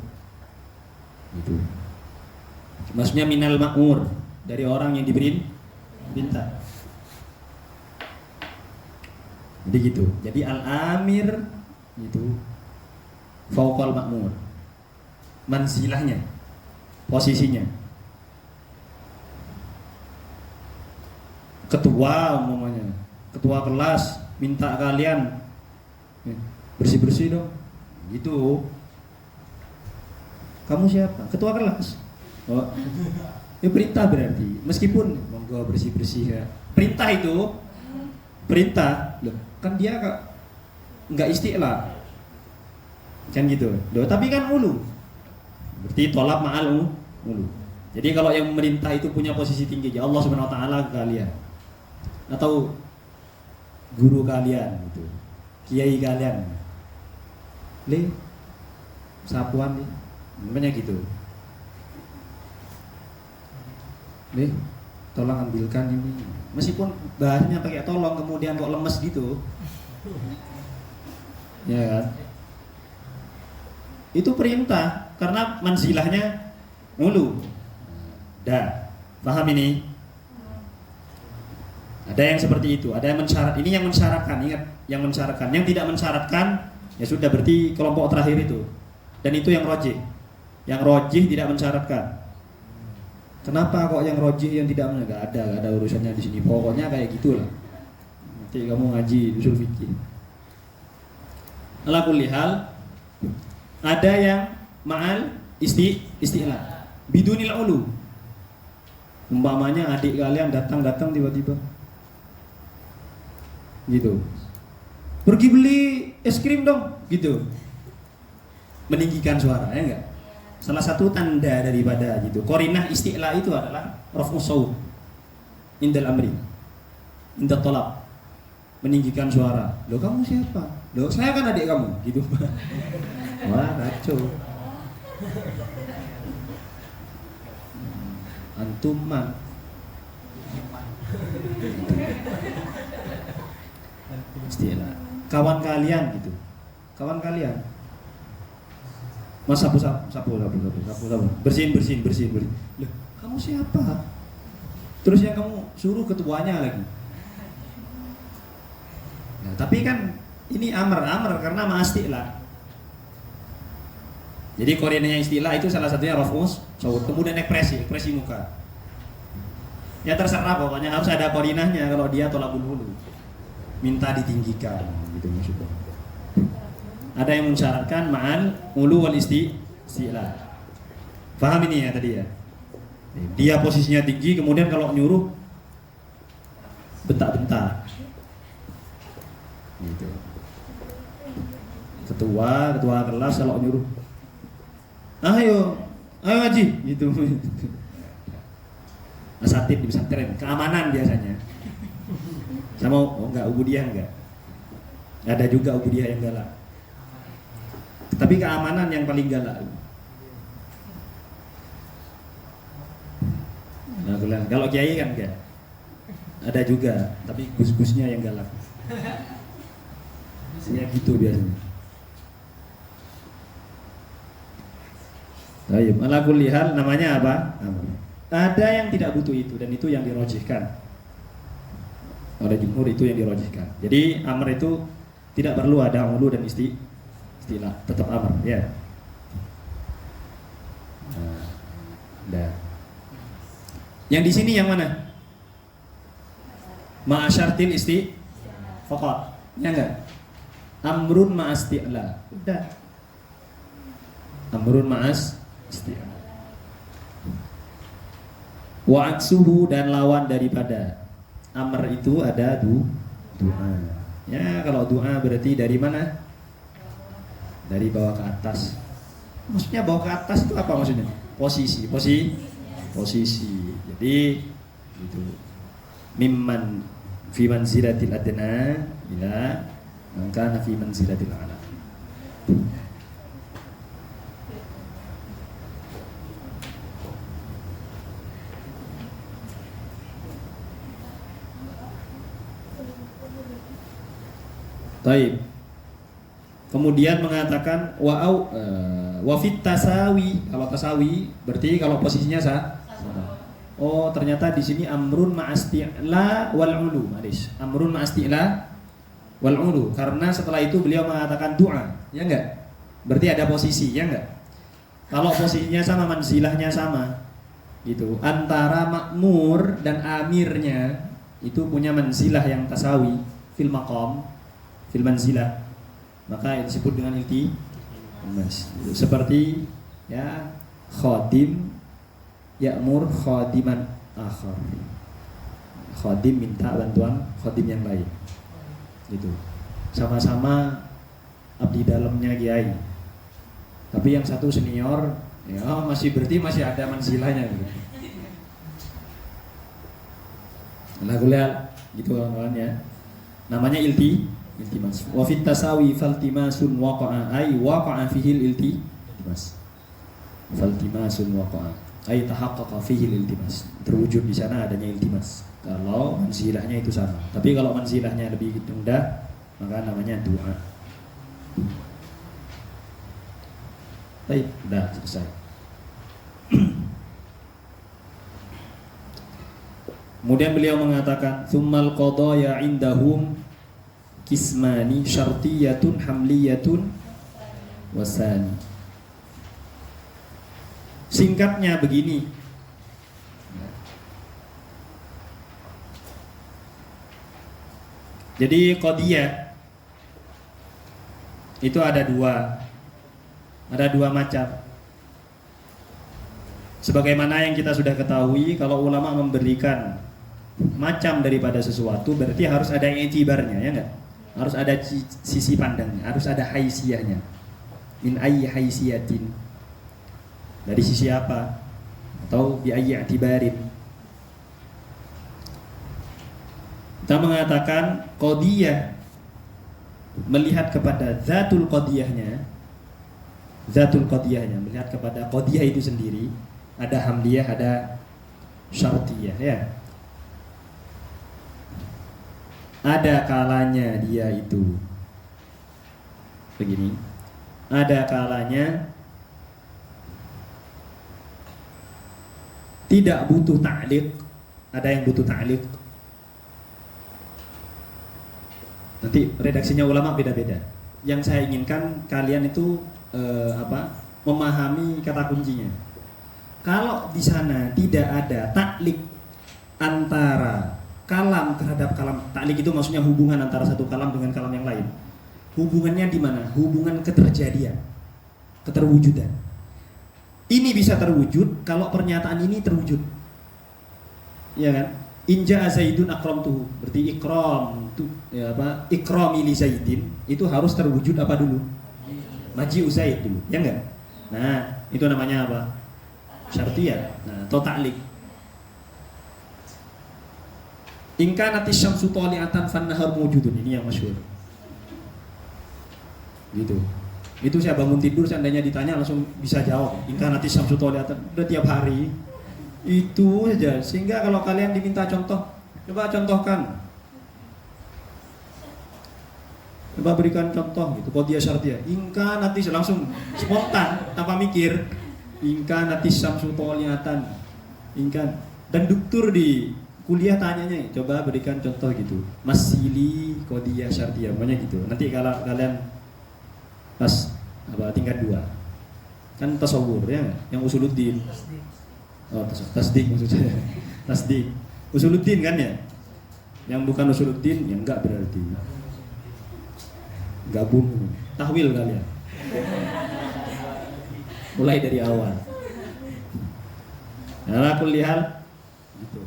Itu. Maksudnya minal ma'mur, dari orang yang diberi perintah. Jadi gitu. Jadi al-amir itu fauqal ma'mur. Manzilahnya, posisinya. Ketua umpamanya, ketua kelas minta kalian bersih-bersih dong. Gitu. Kamu siapa? Ketua kelas. Oh. Ya perintah berarti. Meskipun monggo bersih-bersih ya. Perintah itu perintah. Loh, kan dia enggak isti'la. Kan gitu. Loh, tapi kan ulu. Berarti tolak ma'al ulu. Jadi kalau yang memerintah itu punya posisi tinggi, ya Allah Subhanahu wa taala ke kalian. Atau guru kalian gitu. Kiai kalian. Sapuan nih. Namanya gitu. Tolong ambilkan ini. Meskipun bahasanya pakai tolong kemudian kok lemes gitu. Ya kan? Itu perintah karena manzilahnya ulu. Dah, paham ini? Ada yang seperti itu, ada yang mensyarat. Ini yang mensyaratkan, ingat, yang mensyaratkan. Yang tidak mensyaratkan, ya sudah berarti kelompok terakhir itu. Dan itu yang rojih. Yang rojih tidak mensyaratkan. Kenapa kok yang rojih yang tidak mensyaratkan? Gak ada urusannya di sini. Pokoknya kayak gitulah. Nanti kamu ngaji usul fikih. Ala kulli hal, ada yang ma'al isti'la bidunil ulu. Umpamanya adik kalian datang tiba-tiba gitu, pergi beli es krim dong gitu, meninggikan suara, ya enggak? Salah satu tanda daripada gitu qarinah isti'la itu adalah raf'us shaut indal amri, inda talab, meninggikan suara. Loh kamu siapa? Loh saya kan adik kamu gitu. Wah kacau. Antum man. Istilah kawan kalian gitu. Kawan kalian. Mas sapu. Bersihin. Loh, kamu siapa? Terus yang kamu suruh ketuanya lagi. Nah, tapi kan ini amr karena ma'astilah. Jadi koordinatnya istilah itu salah satunya raf'us shaut, kemudian ekspresi muka. Ya terserah, pokoknya harus ada koordinatnya. Kalau dia tolabul hulu, minta ditinggikan gitu maksudnya. Ada yang mensyaratkan ma'al ulu wal istilah. Paham ini ya tadi ya? Dia posisinya tinggi, kemudian kalau nyuruh bentak-bentak gitu. Ketua kelas kalau nyuruh, ayo ngaji gitu. Asatid di pesantren, keamanan biasanya. Sama enggak ubudiyah enggak. Ada juga ubudiyah yang galak. Tapi keamanan yang paling galak. Nah, kalau kiai kan enggak. Ada juga, tapi gus-gusnya yang galak. Ya gitu biasanya. Baik, ala kulli hal namanya apa? Amr. Ada yang tidak butuh itu dan itu yang dirojihkan. Oleh jumhur itu yang dirojihkan. Jadi amr itu tidak perlu ada ulu dan istilah, tetap amr ya. Nah. Yang di sini yang mana? Ma'asyartil faqat. Ya enggak? Amrun ma'as isti'la. Udah. Amrun ma'as isti'la. Wa aksuhu dan lawan daripada amr itu ada doa. Ya, kalau doa berarti dari mana? Dari bawah ke atas. Maksudnya bawah ke atas itu apa maksudnya? Posisi. Jadi gitu. Mimman fi manzilatil adna ila man kana fi manzilatil a'la. Baik. Kemudian mengatakan wa fit tasawi. Kalau tasawi berarti kalau posisinya sama. Oh, ternyata di sini amrun ma'asti'la wal ulu. Amrun ma'asti'la wal ulu, karena setelah itu beliau mengatakan doa. Ya enggak? Berarti ada posisi, ya enggak? Kalau posisinya sama, manzilahnya sama. Gitu. Antara makmur dan amirnya itu punya manzilah yang tasawi fil maqam, fil manzilah, maka disebut dengan iltimas. Seperti ya khadim ya'mur khadiman akhar, khadim minta bantuan khadim yang lain gitu. Sama-sama abdi dalamnya kiai, tapi yang satu senior ya masih berarti masih ada manzilahnya gitu. Nah kuliah gitu kawan-kawan ya, namanya iltimas. Wa fit tasawi faltimasun waqa'a ay waqa'a fihi iltimas. Faltimasun waqa'a ay tahaqqaqa fihi iltimas. Terwujud di sana adanya iltimas. Kalau manzilahnya itu sama. Tapi kalau manzilahnya lebih rendah, maka namanya doa. Baik, udah selesai. Kemudian beliau mengatakan, "Tsummal qadaya indahum kismani syartiyatun hamliyatun wasani." Singkatnya begini. Jadi qadiyah itu ada dua macam. Sebagaimana yang kita sudah ketahui, kalau ulama memberikan macam daripada sesuatu berarti harus ada i'tibarnya, ya enggak? Harus ada sisi pandangnya, harus ada haisiyahnya. Min ayyi haisiyatin, dari sisi apa, atau bi ayyi i'tibarin. Kita mengatakan qadiyah melihat kepada zatul qadiyahnya, melihat kepada qadiyah itu sendiri, ada hamliyah, ada syartiyah, ya. Ada kalanya dia itu begini, ada kalanya tidak butuh ta'liq, ada yang butuh ta'liq. Nanti redaksinya ulama beda-beda. Yang saya inginkan kalian itu memahami kata kuncinya. Kalau di sana tidak ada ta'liq antara kalam terhadap kalam, ta'liq itu maksudnya hubungan antara satu kalam dengan kalam yang lain. Hubungannya di mana? Hubungan keterjadian, keterwujudan. Ini bisa terwujud kalau pernyataan ini terwujud. Iya kan? Inja Zaidun akramtuhu, berarti ikram itu ya apa? Ikrami li Zaidin itu harus terwujud apa dulu? Maji'u Zaid dulu, ya enggak? Nah, itu namanya apa? Syartiyah. Nah, atau ta'liq. In kanatis syamsu tali'atan fan-nahar mawjudun, ini yang masyhur. Gitu. Itu saya bangun tidur seandainya ditanya langsung bisa jawab. In kanatis syamsu tali'atan, udah tiap hari. Itu saja. Sehingga kalau kalian diminta contoh, coba contohkan. Coba berikan contoh gitu. Qadiyah syartiyah. In kanatis, langsung spontan tanpa mikir. In kanatis syamsu tali'atan. Dan dokter di kuliah tanyanya, coba berikan contoh gitu. Masili qadiyah syartiyah, pokoknya gitu. Nanti kalau kalian pas tingkat 2 kan tasawur ya, yang usuluddin. Oh, tasdik maksud saya. Tasdik. Usuluddin kan ya? Yang bukan usuluddin ya enggak berarti. Gabung. Tahwil kalian. Mulai dari awal. Nah, kuliah gitu.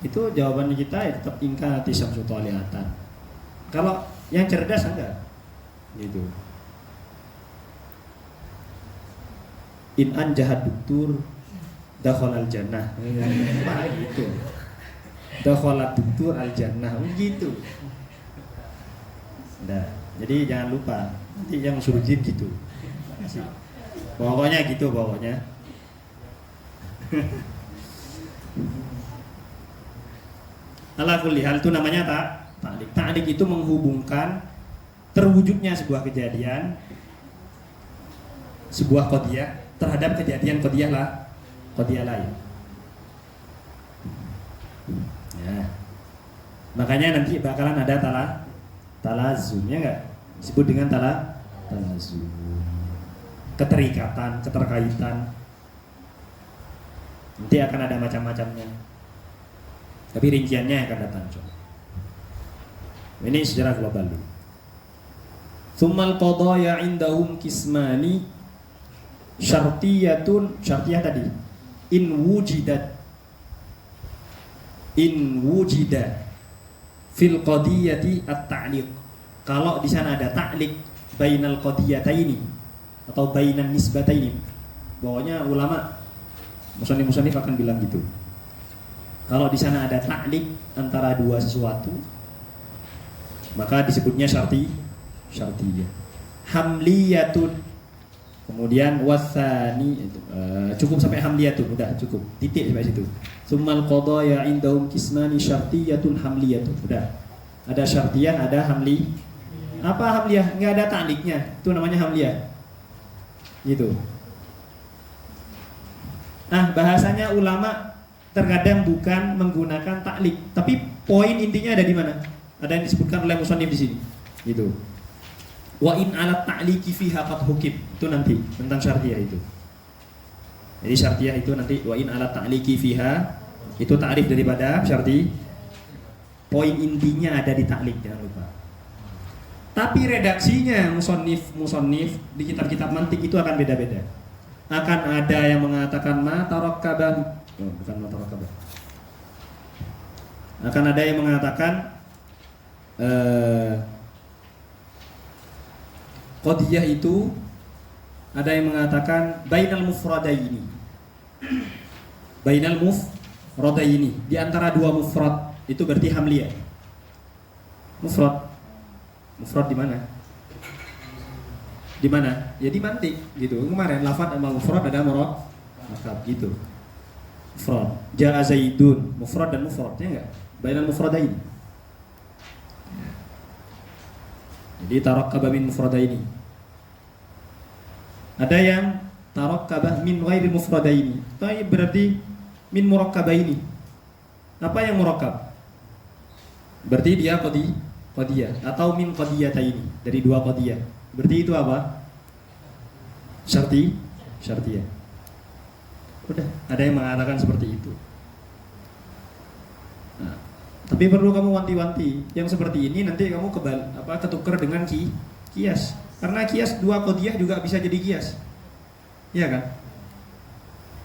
Itu jawaban kita ya tetap ingka nanti syamsu tali'atan. Kalau yang cerdas enggak gitu. In anjahat doktur dakhalal jannah. Apa gitu. Dakhalat doktur al jannah begitu. Nah, jadi jangan lupa nanti yang surujin gitu. Pokoknya gitu pokoknya. Ala kulli hal itu namanya ta'liq. Ta'liq itu menghubungkan terwujudnya sebuah kejadian, sebuah qadiyah terhadap kejadian qadiyah lain. Ya. Makanya nanti bakalan ada talazum, ya enggak? Disebut dengan talazum. Keterikatan, keterkaitan. Nanti akan ada macam-macamnya. Tapi rinciannya akan datang. Ini sejarah global dulu. Tsummal qadaya indahum kismani syartiyatun, syartiyah tadi. In wujida fil qadiyati at-ta'liq. Kalau di sana ada ta'liq bainal qadiyataini atau bainan nisbataini. Pokoknya ulama musannif akan bilang gitu. Kalau di sana ada ta'liq antara dua sesuatu, maka disebutnya syartiyah. Hamliyatun, kemudian wasani, cukup sampai hamliyatun, udah cukup, titik sampai situ. Tsummal qadaya indahum kismani syartiyatun hamliyatun, udah. Ada syartiyah, ada hamli. Apa hamliyah? Enggak ada ta'liqnya, itu namanya hamliyah. Gitu. Nah, bahasanya ulama terkadang bukan menggunakan taklik, tapi poin intinya ada di mana? Ada yang disebutkan oleh musannif di sini. Gitu. Wa in alat ta'liki fiha qad hukim. Itu nanti tentang syartiyah itu. Jadi syartiyah itu nanti wa in alat ta'liki fiha, itu ta'rif daripada syarti. Poin intinya ada di taklik, jangan lupa. Tapi redaksinya musannif di kitab-kitab mantik itu akan beda-beda. Akan ada yang mengatakan ma tarakkaba, bukan ma tarakkaba. Akan ada yang mengatakan qadiyah itu, ada yang mengatakan bainal mufradaini. Bainal mufradaini, di antara dua mufrad itu berarti hamliyah. Mufrad di mana? Di mana? Ya di mantik gitu. Kemarin lafadz sama mufrad ada murakab gitu. Mufrad. Ja'a Zaidun, mufrad dan mufrad, ya enggak? Bainal mufradain. Jadi tarakkaba min mufradaini. Ada yang tarakkaba min ghairi mufradaini. Itu berarti min murakkabaini. Apa yang murakkab? Berarti dia qadiyah atau min qadiyataini, dari dua qadiyah. Berarti itu apa? Syartiyah. Udah, ada yang mengatakan seperti itu. Nah, tapi perlu kamu wanti-wanti. Yang seperti ini nanti kamu ketukar dengan kias. Karena kias dua qadiyah juga bisa jadi kias. Iya kan?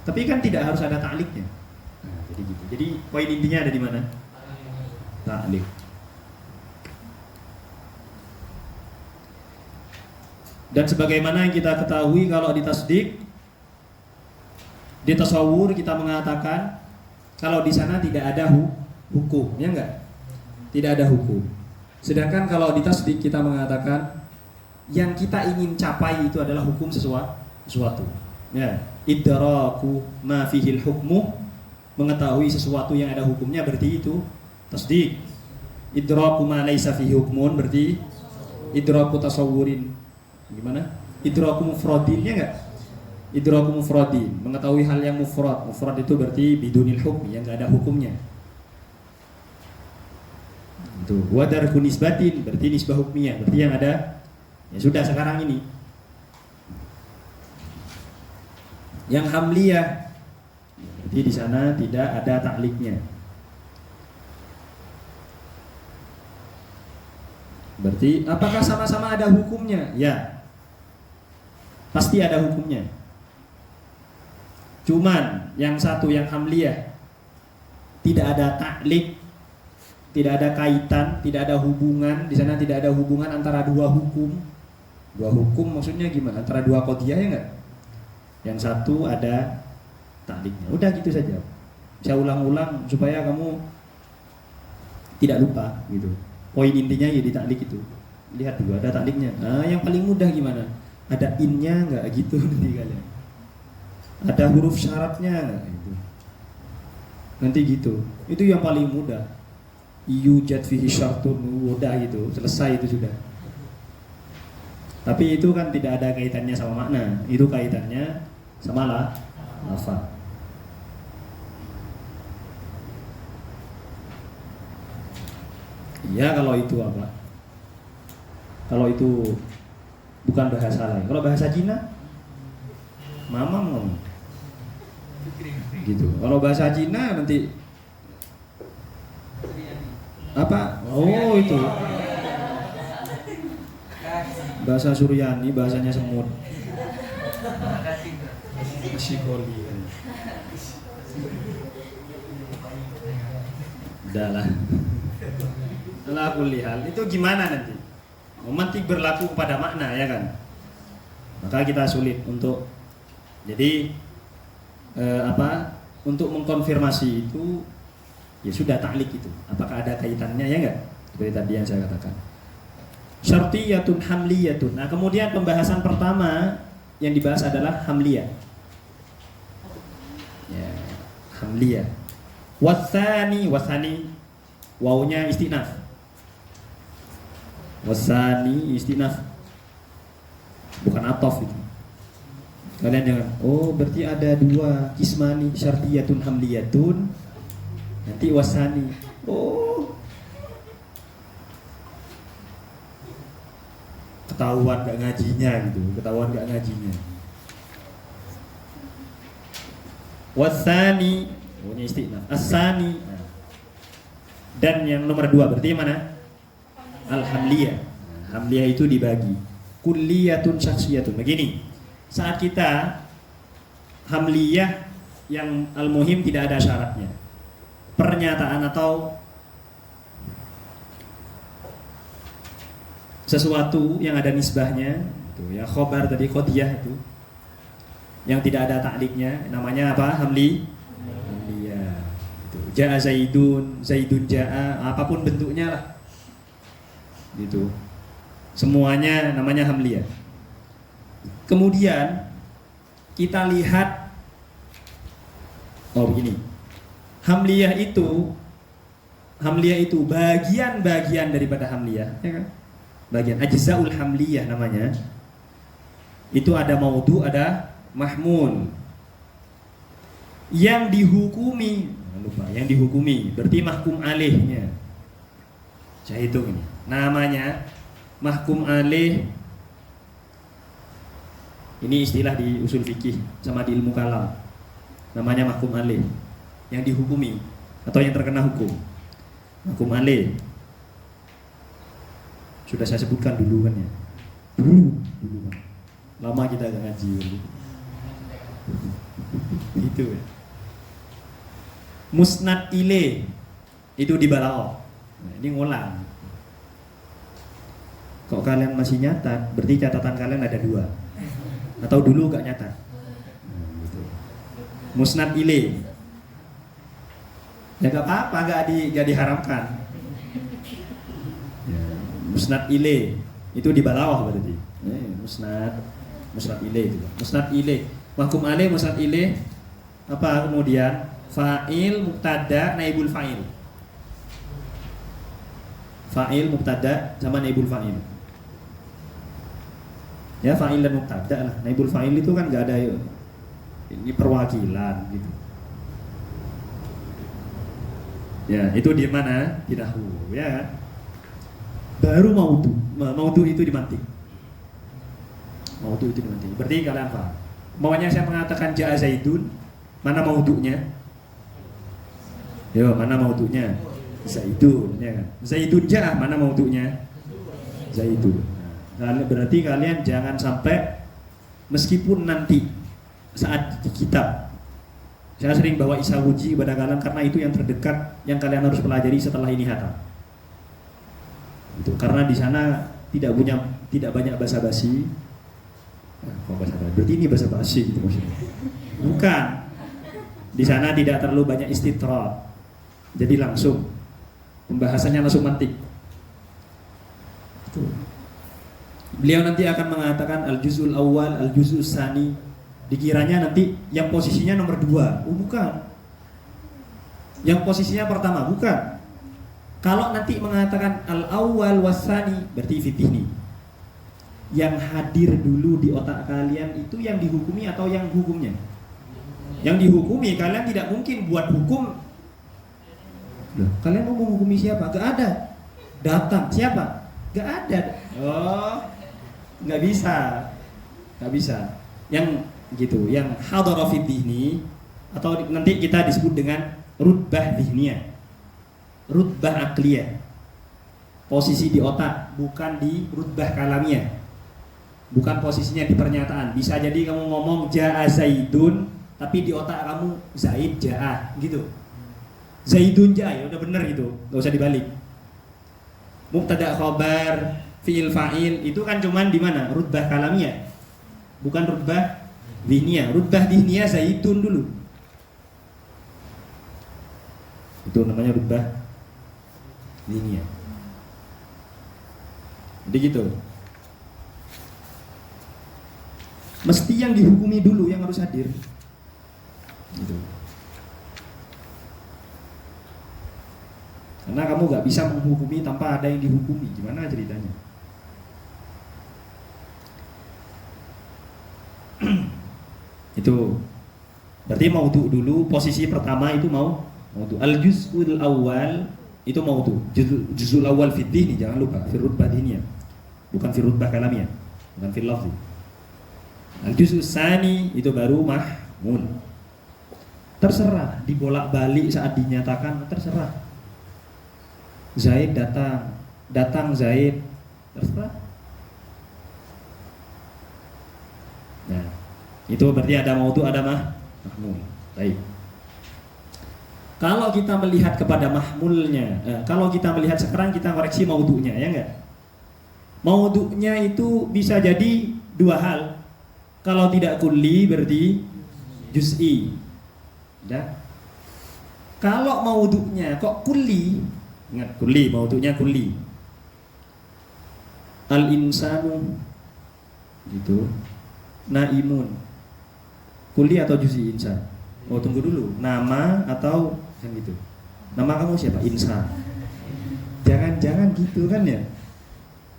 Tapi kan tidak harus ada ta'liknya. Nah, jadi gitu. Jadi poin intinya ada di mana? Ta'lik. Dan sebagaimana yang kita ketahui, kalau di tasdik, di tasawur kita mengatakan kalau di sana tidak ada hukum, ya enggak? Tidak ada hukum. Sedangkan kalau di tasdik kita mengatakan yang kita ingin capai itu adalah hukum sesuatu. Ya, idraku ma fihil hukmu, mengetahui sesuatu yang ada hukumnya, berarti itu tasdik. Idraku ma laisa fihi hukmun, berarti idraku tasawurin. Gimana? Idraku mufradin, ya enggak? Idraku mufradin, mengetahui hal yang mufrad. Mufrad itu berarti bidunil hukmi, yang enggak ada hukumnya. Itu wadarku nisbatin, berarti nisbah hukmiyah, berarti yang ada ya sudah sekarang ini. Yang hamliyah, berarti di sana tidak ada takliknya. Berarti apakah sama-sama ada hukumnya? Ya, pasti ada hukumnya. Cuman yang satu yang hamliyah tidak ada taklik, tidak ada kaitan, tidak ada hubungan. Di sana tidak ada hubungan antara dua hukum. Dua hukum maksudnya gimana? Antara dua qadiyah, ya enggak? Yang satu ada takliknya. Udah gitu saja. Saya ulang-ulang supaya kamu tidak lupa gitu. Poin intinya ya di taklik itu. Lihat dulu ada takliknya. Nah, yang paling mudah gimana? Ada innya enggak gitu nanti kalian. Ada huruf syaratnya enggak gitu. Nanti gitu. Itu yang paling mudah. Yujad fihi syartun, udah gitu. Selesai itu sudah. Tapi itu kan tidak ada kaitannya sama makna. Itu kaitannya sama lafaz. Iya kalau itu apa? Kalau itu bukan bahasa lain. Kalau bahasa Cina, mamam ngomong. Gitu. Kalau bahasa Cina nanti apa? Oh itu. Bahasa Suryani, bahasanya semut. Psikologi. Udah lah. Ala kulli hal, itu gimana nanti? Memantik berlaku kepada makna, ya kan? Maka kita sulit untuk jadi untuk mengkonfirmasi itu ya sudah taklik itu. Apakah ada kaitannya, ya enggak? Seperti tadi yang saya katakan. Syartiyatun hamliyatun. Nah, kemudian pembahasan pertama yang dibahas adalah hamliyah. Ya, hamliyah. Wasani wawunya istinaf. Wasani istinaf. Bukan atof itu. Kalian jangan, oh berarti ada dua kismani, syartiyatun hamliyatun, nanti wasani. Oh, ketahuan gak ngajinya gitu, ketahuan gak ngajinya. Wasani, oh ini istiqnaf, asani. Nah. Dan yang nomor 2 berarti mana? Alhamliyah. Nah, hamliyah itu dibagi. Kulliyatun syakhsiyatun. Begini. Saat kita hamliyah yang al-muhim tidak ada syaratnya, pernyataan atau sesuatu yang ada nisbahnya itu ya, khobar tadi qodiyah itu yang tidak ada ta'liknya namanya apa? Hamliyah itu. Ja'a Zaidun, Zaidun ja'a, apapun bentuknya lah gitu, semuanya namanya hamliyah. Kemudian kita lihat, oh begini, hamliyah itu bagian-bagian daripada hamliyah, ya kan? Bagian ajzaul hamliyah namanya. Itu ada maudhu, ada mahmul. Yang dihukumi, jangan lupa, yang dihukumi berarti mahkum alaihnya. Saya hitung ini. Namanya mahkum alaih. Ini istilah di usul fikih sama di ilmu kalam. Namanya mahkum alaih, yang dihukumi atau yang terkena hukum. Mahkum alaih. Sudah saya sebutkan dulu kan ya. Dulu kan. Lama kita gak ngaji dulu. Itu ya. Musnad ilaih itu di balagh. Nah, ini ngulang. Kok kalian masih nyatat, berarti catatan kalian ada 2. Atau dulu gak nyatat. Gitu. Musnad ilaih. Ya gak apa-apa, gak diharamkan. Ya. Musnad ilaih itu di balagh berarti. Musnad ilaih itu. Musnad ilaih. Mahkum alaih, musnad ilaih apa kemudian? Fa'il, mubtada, naibul fa'il. Fa'il, mubtada sama naibul fa'il. Ya, fa'il dan mubtada lah. Naibul fa'il itu kan nggak ada, ini perwakilan gitu. Ya, itu di mana? Di nahwu, ya kan? Baru maudhu itu dimantik. Maudhu itu dimantik. Berarti kalian paham. Maunya saya mengatakan ja'a Zaidun, mana maudhunya? Yo, mana maudhunya? Zaidun, ya kan? Zaidun ja'a, mana maudhunya? Zaidun. Berarti kalian jangan sampai, meskipun nanti saat di kitab saya sering bawa isawuji kepada kalian karena itu yang terdekat yang kalian harus pelajari setelah ini hatam. Itu karena di sana tidak banyak basa-basi. Kok basa-basi? Berarti ini basa-basi gitu maksudnya. Bukan. Di sana tidak terlalu banyak istitrad. Jadi langsung pembahasannya langsung mantik. Itu. Beliau nanti akan mengatakan al-juz'ul awal, al-juz'ul tsani. Dikiranya nanti yang posisinya nomor 2. Oh bukan. Yang posisinya pertama, bukan. Kalau nanti mengatakan al-awwal was-tsani, berarti fitihni. Yang hadir dulu di otak kalian itu yang dihukumi atau yang hukumnya? Yang dihukumi, kalian tidak mungkin buat hukum. Loh, kalian mau menghukumi siapa? Gak ada. Datang, siapa? Gak ada. Oh, nggak bisa, nggak bisa. Yang gitu, yang hadara fi dhihni atau nanti kita disebut dengan rutbah dhihniyah, rutbah akliyah, posisi di otak, bukan di rutbah kalamiyah, bukan posisinya di pernyataan. Bisa jadi kamu ngomong ja'a Zaidun, tapi di otak kamu Zaid ja'a, gitu. Zaidun ja'a, ya udah bener gitu, nggak usah dibalik. Mubtada khobar fi'il fa'il itu kan cuman di mana? Rutbah kalamiyah. Bukan rutbah dhihniyah. Rutbah dhihniyah Zaidun dulu. Itu namanya rutbah dhihniyah. Jadi gitu. Mesti yang dihukumi dulu yang harus hadir. Gitu. Karena kamu gak bisa menghukumi tanpa ada yang dihukumi. Gimana ceritanya? Itu berarti maudhu dulu, posisi pertama itu maudhu. Al-juz'ul awal itu maudhu. Juz'ul awal fi dhihni, jangan lupa, fi rutbah diniyah. Bukan fi rutbah kalamiyah, bukan fi lafzi. Al-juz'us tsani itu baru mahmul. Terserah dibolak-balik saat dinyatakan, terserah. Zaid datang Zaid, terserah. Nah, itu berarti ada maudhu, ada mahmul. Baik. Kalau kita melihat kepada mahmulnya, kalau kita melihat sekarang kita koreksi maudhunya, ya enggak? Maudhunya itu bisa jadi dua hal. Kalau tidak kulli berarti juz'i. Ya. Kalau maudhunya kok kulli, ingat kulli, maudhunya kulli. Al-insanu gitu. Naimun. Kulli atau juz'i insan? Oh, tunggu dulu. Nama atau kan gitu. Nama kamu siapa? Insan. Jangan gitu kan ya?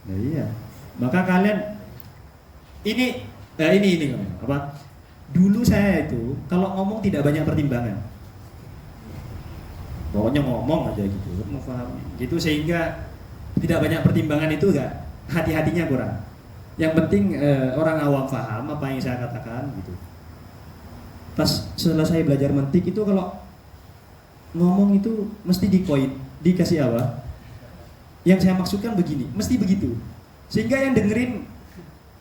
Nah, iya. Maka kalian ini apa? Dulu saya itu kalau ngomong tidak banyak pertimbangan. Pokoknya ngomong aja gitu, mau paham. Gitu sehingga tidak banyak pertimbangan itu enggak, hati-hatinya kurang. Yang penting orang awam paham apa yang saya katakan gitu. Pas selesai belajar mantik itu kalau ngomong itu mesti dikasih apa? Yang saya maksudkan begini, mesti begitu. Sehingga yang dengerin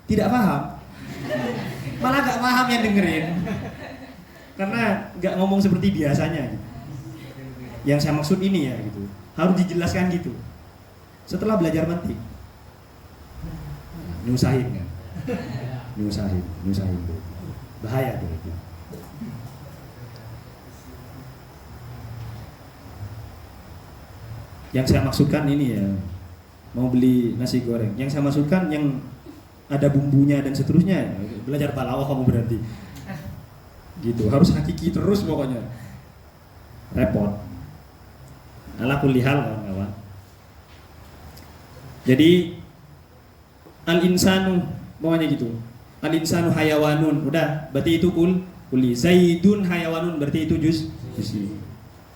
tidak paham. Malah gak paham yang dengerin. Karena gak ngomong seperti biasanya gitu. Yang saya maksud ini ya gitu. Harus dijelaskan gitu. Setelah belajar mantik, nyusahin kan? Nyusahin. Bahaya tuh itu. Yang saya maksudkan ini ya, mau beli nasi goreng. Yang saya maksudkan yang ada bumbunya dan seterusnya. Belajar balawah kamu berarti. Gitu, harus hakiki terus pokoknya. Repot. Ala kulli hal kawan-kawan. Jadi al-insanu pokoknya gitu. Al-insanu hayawanun. Udah, berarti itu kulli. Zaidun hayawanun berarti itu juz'i.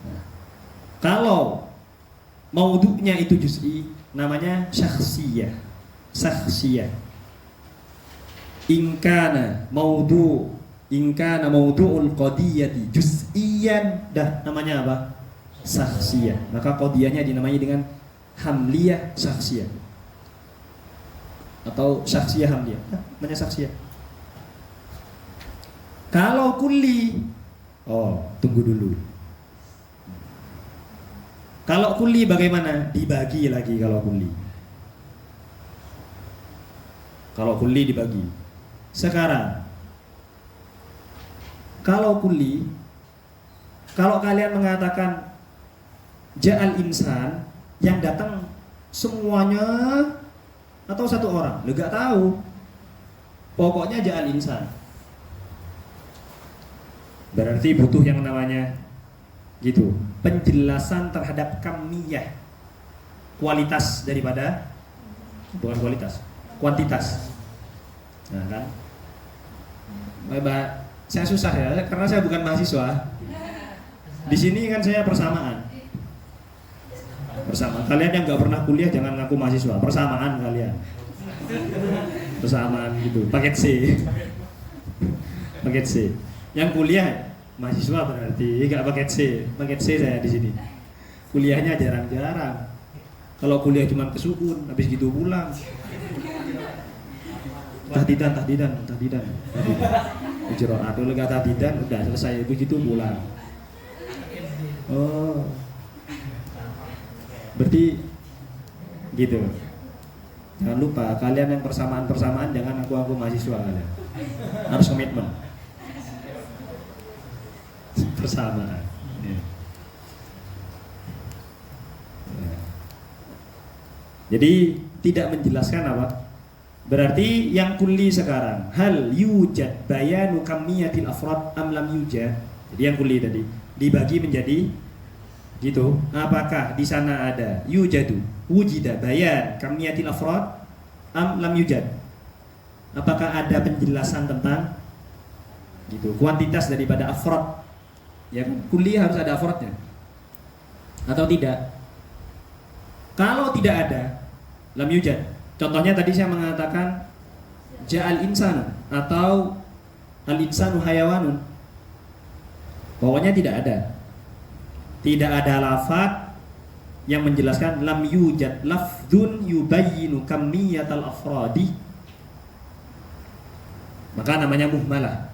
Nah, kalau maudhu'nya itu juz'i, namanya syakhsiyah. Ingkana maudhu'ul qadiyati juz'iyan, dah namanya apa? Syakhsiyah. Maka qadiyahnya dinamai dengan hamliyah syakhsiyah. Atau syakhsiyah hamliyah. Namanya syakhsiyah. Kalau kulli, tunggu dulu. Kalau kulli bagaimana? Dibagi lagi kalau kulli. Kalau kulli dibagi. Sekarang kalau kulli, kalau kalian mengatakan ja'al insan, yang datang semuanya atau satu orang? Lu gak tahu. Pokoknya ja'al insan. Berarti butuh yang namanya gitu, penjelasan terhadap kamiyah, kualitas daripada, bukan kualitas, kuantitas. Nah kan, saya susah ya, karena saya bukan mahasiswa. Di sini kan saya persamaan. Kalian yang nggak pernah kuliah jangan ngaku mahasiswa. Persamaan kalian. Persamaan gitu. Paket C. Yang kuliah mahasiswa berarti nggak paket C. Paket C saya di sini. Kuliahnya jarang-jarang. Kalau kuliah cuma ke Sukun, habis gitu pulang. Tahdidan. Ijro'ah dulu gak tahdidan, udah selesai, begitu pulang. Oh, berarti gitu. Jangan lupa kalian yang persamaan jangan aku mahasiswa kalian. Harus komitmen. Persamaan. Ya. Jadi tidak menjelaskan apa? Berarti yang kulli sekarang, hal yujad bayanu kamiyatil afrad am lam yujad. Jadi yang kulli tadi dibagi menjadi gitu. Apakah di sana ada yujadu, wujida bayan kamiyatil afrad am lam yujad? Apakah ada penjelasan tentang Gitu, kuantitas daripada afrod. Ya kan? Kulliyah harus ada afrodnya. Atau tidak? Kalau tidak ada, lam yujad. Contohnya tadi saya mengatakan ja'al insanu atau al insanu hayawanun. Pokoknya tidak ada. Tidak ada lafaz yang menjelaskan lam yujad lafdzun yubayyinu kammiyatal afradi. Maka namanya muhmalah.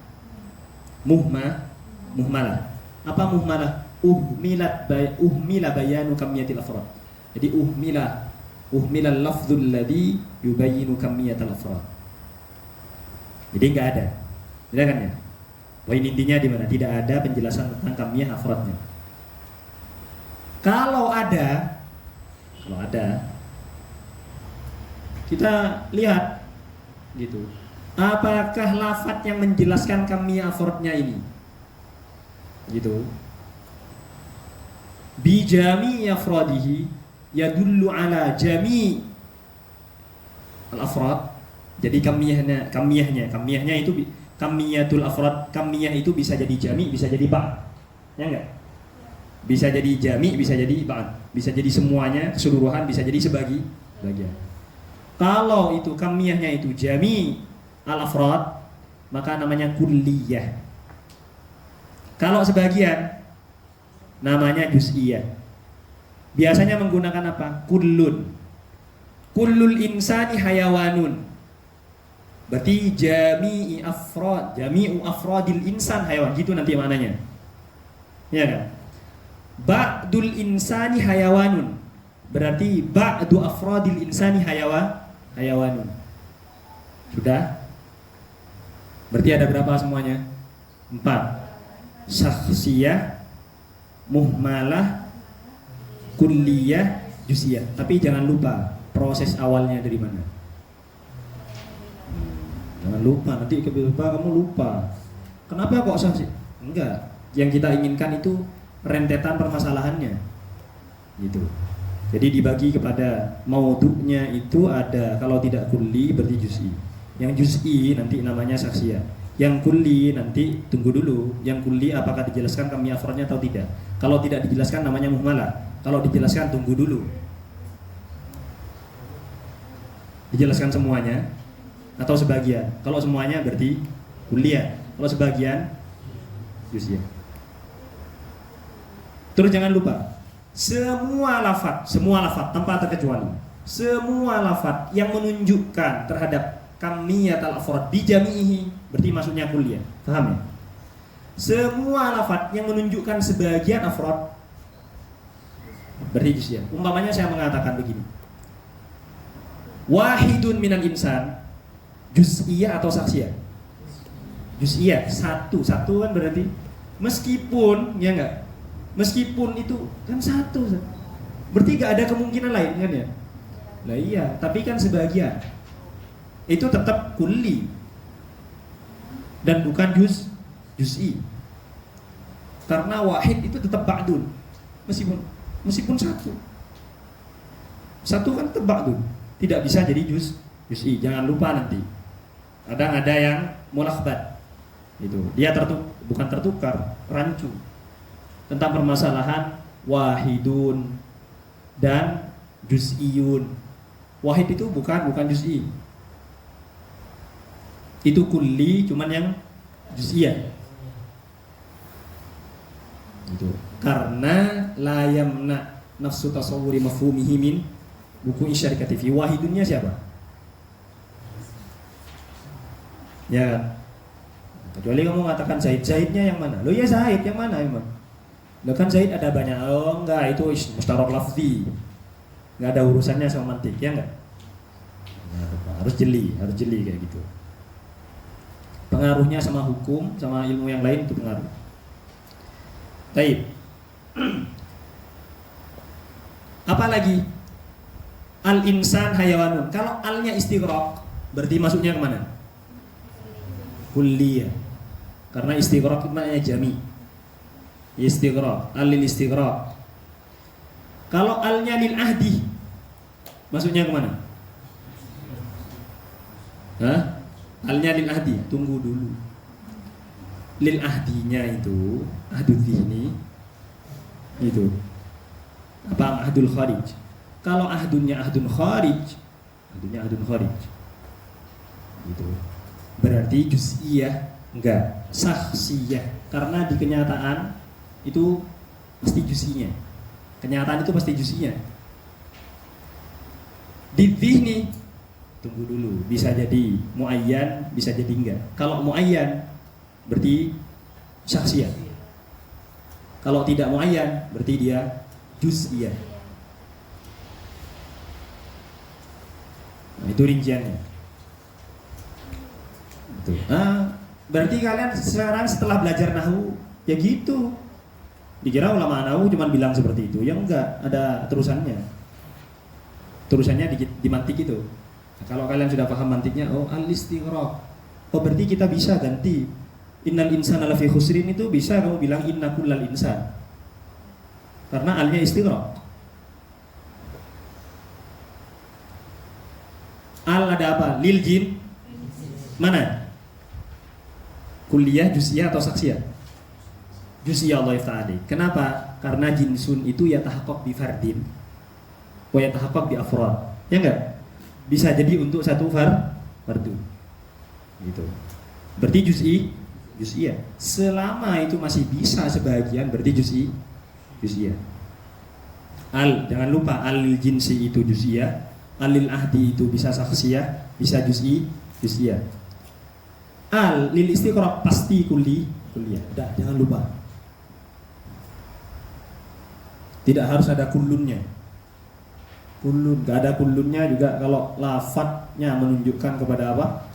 Muhmalah. Apa muhmalah? Uhmila bayanu kammiyatil afrad. Jadi uhmilal lafdzul ladzi yubayyinu kammiyatal afrad. Jadi enggak ada. Tidak kan ya? Poin intinya di mana? Tidak ada penjelasan tentang kamiyah afradnya. Kalau ada, kita lihat gitu. Apakah lafadz yang menjelaskan kamiyah afradnya ini? Gitu. Bi jami' afradihi yadullu ala jami' al-afrad. Jadi kamiyahnya itu kamiyatul afrad, kamiyah itu bisa jadi jami', bisa jadi ba'. Ya enggak? Bisa jadi jami', bisa jadi ba'. Bisa jadi semuanya, keseluruhan, bisa jadi bagian. Kalau itu kamiyahnya itu jami' al-afrad, maka namanya kulliyah. Kalau sebagian namanya juz'iyah. Biasanya menggunakan apa? Kullul insani hayawanun. Berarti jami'u afradil insan hayawan, gitu nanti maknanya. Ya kan? Ba'dul insani hayawanun. Berarti ba'du afradil insani hayawanun. Sudah? Berarti ada berapa semuanya? 4. Syakhsiyah, muhmalah, kulliyah, juz'iyah. Tapi jangan lupa proses awalnya dari mana. Jangan lupa, nanti kamu lupa. Kenapa kok syakhsi? Enggak. Yang kita inginkan itu rentetan permasalahannya. Gitu. Jadi dibagi kepada maudhu'nya itu ada, kalau tidak kulli berarti juz'i. Yang juz'i nanti namanya syakhsiyah. Yang kulli nanti tunggu dulu. Yang kulli apakah dijelaskan kamiyah afradnya atau tidak. Kalau tidak dijelaskan namanya muhmalah. Kalau dijelaskan tunggu dulu. Dijelaskan semuanya atau sebagian. Kalau semuanya berarti kulliyah. Kalau sebagian juz'iyah. Terus jangan lupa semua lafaz tanpa terkecuali, semua lafaz yang menunjukkan terhadap kamiyatul afrad bi jami'ihi berarti maksudnya kulliyah. Paham ya? Semua lafaz yang menunjukkan sebagian afrad berarti juz'iyah. Umpamanya saya mengatakan begini. Wahidun minal insan, juz'iyah atau saksiyah? Juz'iyah. Satu kan berarti meskipun ya enggak? Meskipun itu kan satu, berarti gak ada kemungkinan lain kan ya? Lah iya, tapi kan sebagian itu tetap kulli dan bukan juz'i. Karena wahid itu tetap ba'dun, meskipun satu kan tetap ba'dun, tidak bisa jadi juz'i. Jangan lupa nanti kadang ada yang mulakhbat, itu dia bukan tertukar, rancu tentang permasalahan wahidun dan juz'iyun. Wahid itu bukan juz'i. Itu kulli, cuman yang juz'iyah. Gitu. Karena la yamna nafsu tasawwuri mafhumihi min buku isyarikati fi. Wahidunnya siapa? Ya. Kecuali kamu mengatakan Zaidnya yang mana? Lo ya Zaid yang mana emang? Loh kan Zaid ada banyak. Oh enggak, itu mustarok lafzi. Enggak ada urusannya sama mantik, ya enggak? Nah, harus jeli kayak gitu. Pengaruhnya sama hukum, sama ilmu yang lain itu pengaruh. Baik. Apalagi al-insan hayawanun. Kalau alnya istighraq, berarti masuknya kemana? Kulliyah. Karena istighraq itu maknanya jami'. Istighraq, al-lil istighraq. Kalau alnya lil ahdi, maksudnya kemana? Hah? Alnya lil ahdi, tunggu dulu. lil ahdinya itu ahdul dzihni itu apa ahdul kharij. Kalau ahdunnya ahdun kharij, gitu. Berarti juz'iyah enggak, sahsiyah. Karena di kenyataan itu pasti juz'inya. Kenyataan itu pasti juz'inya. Di dzihni tunggu dulu, bisa jadi muayyan, bisa jadi enggak. Kalau muayyan berarti sahsiyah. Kalau tidak muayyan berarti dia juz'iyah. Nah, itu rinciannya. Gitu. Nah, berarti kalian sekarang setelah belajar nahwu ya gitu. Dikira ulama nahwu cuma bilang seperti itu. Ya enggak, ada terusannya. Terusannya di mantik itu. Nah, kalau kalian sudah paham mantiknya, oh al-istighraq. Oh berarti kita bisa ganti innal insana lafi khusrin itu bisa kamu bilang inna kullal insan. Karena alnya istighraq. Al ada apa? Lil jin. Mana? Kulliyah, juz'iyah atau saksiyah? Juz'iyah Allah ta'ala. Kenapa? Karena jinsun itu ya tahaqqaq bi fardin wa ya tahaqqaq bi afrad. Ya enggak? Bisa jadi untuk satu fardu. Gitu. Berarti juz'iyah. Selama itu masih bisa sebagian berarti juz'iyah. Al, jangan lupa al lil jinsi itu juz'iyah. Al-lil ahdi itu bisa saksiyah, bisa juz'iyah. Al-lil istighraq pasti kulliyah. Jangan lupa. Tidak harus ada kullunnya. Gak ada kullunnya juga kalau lafadznya menunjukkan kepada apa?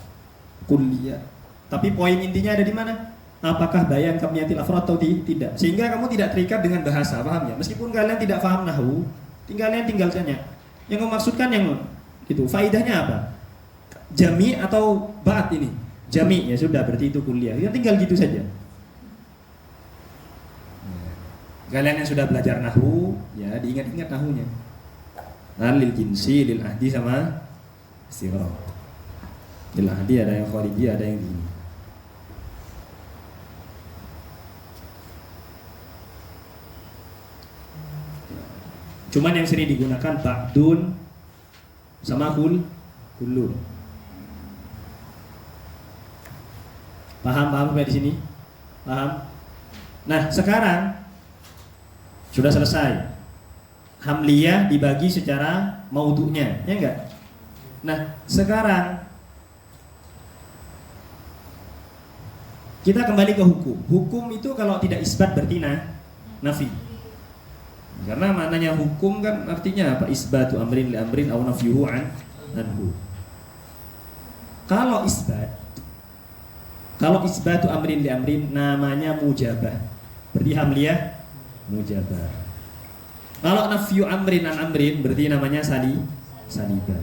Kulliyah. Tapi poin intinya ada di mana? Apakah bayan kamniyatil afrad atau tidak? Sehingga kamu tidak terikat dengan bahasa, paham ya? Meskipun kalian tidak paham nahwu, tinggal tanya. Yang memaksudkan yang itu faidahnya apa? Jami atau ba'at ini? Jami ya sudah berarti itu kuliah. Ya tinggal gitu saja. Kalian yang sudah belajar nahwu ya diingat-ingat nahwunya. Lil jinsi, lil ahdi sama istighraq. Lil ahdi ada yang khariji, ada yang ini. Cuman yang sering digunakan ba'dun sama kullun. Paham sampai di sini? Paham? Nah, sekarang sudah selesai. Hamliyah dibagi secara maudhu'nya, ya enggak? Nah, sekarang kita kembali ke hukum. Hukum itu kalau tidak isbat berarti nafi. Karena maknanya hukum kan artinya apa? Isbatu amrin li amrin aw nafyuhu anhu. Kalau isbatu amrin li amrin namanya mujabah. Berarti hamliyah mujabah. Kalau nafyu amrin an amrin berarti namanya salibah.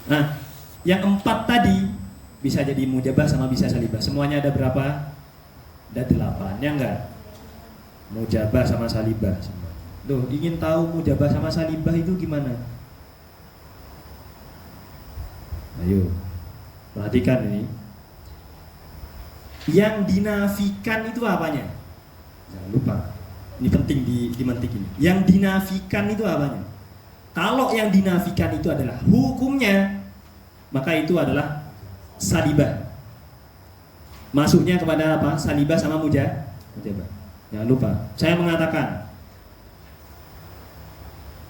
Nah, yang 4 tadi bisa jadi mujabah sama bisa salibah. Semuanya ada berapa? Ada 8, ya enggak? Mujabah sama salibah. Loh, ingin tahu mujabah sama salibah itu gimana? Ayo, perhatikan ini. Yang dinafikan itu apanya? Jangan lupa. Ini penting di mantik ini. Yang dinafikan itu apanya? Kalau yang dinafikan itu adalah hukumnya, maka itu adalah salibah. Masuknya kepada apa? Salibah sama mujabah. Jangan lupa. Saya mengatakan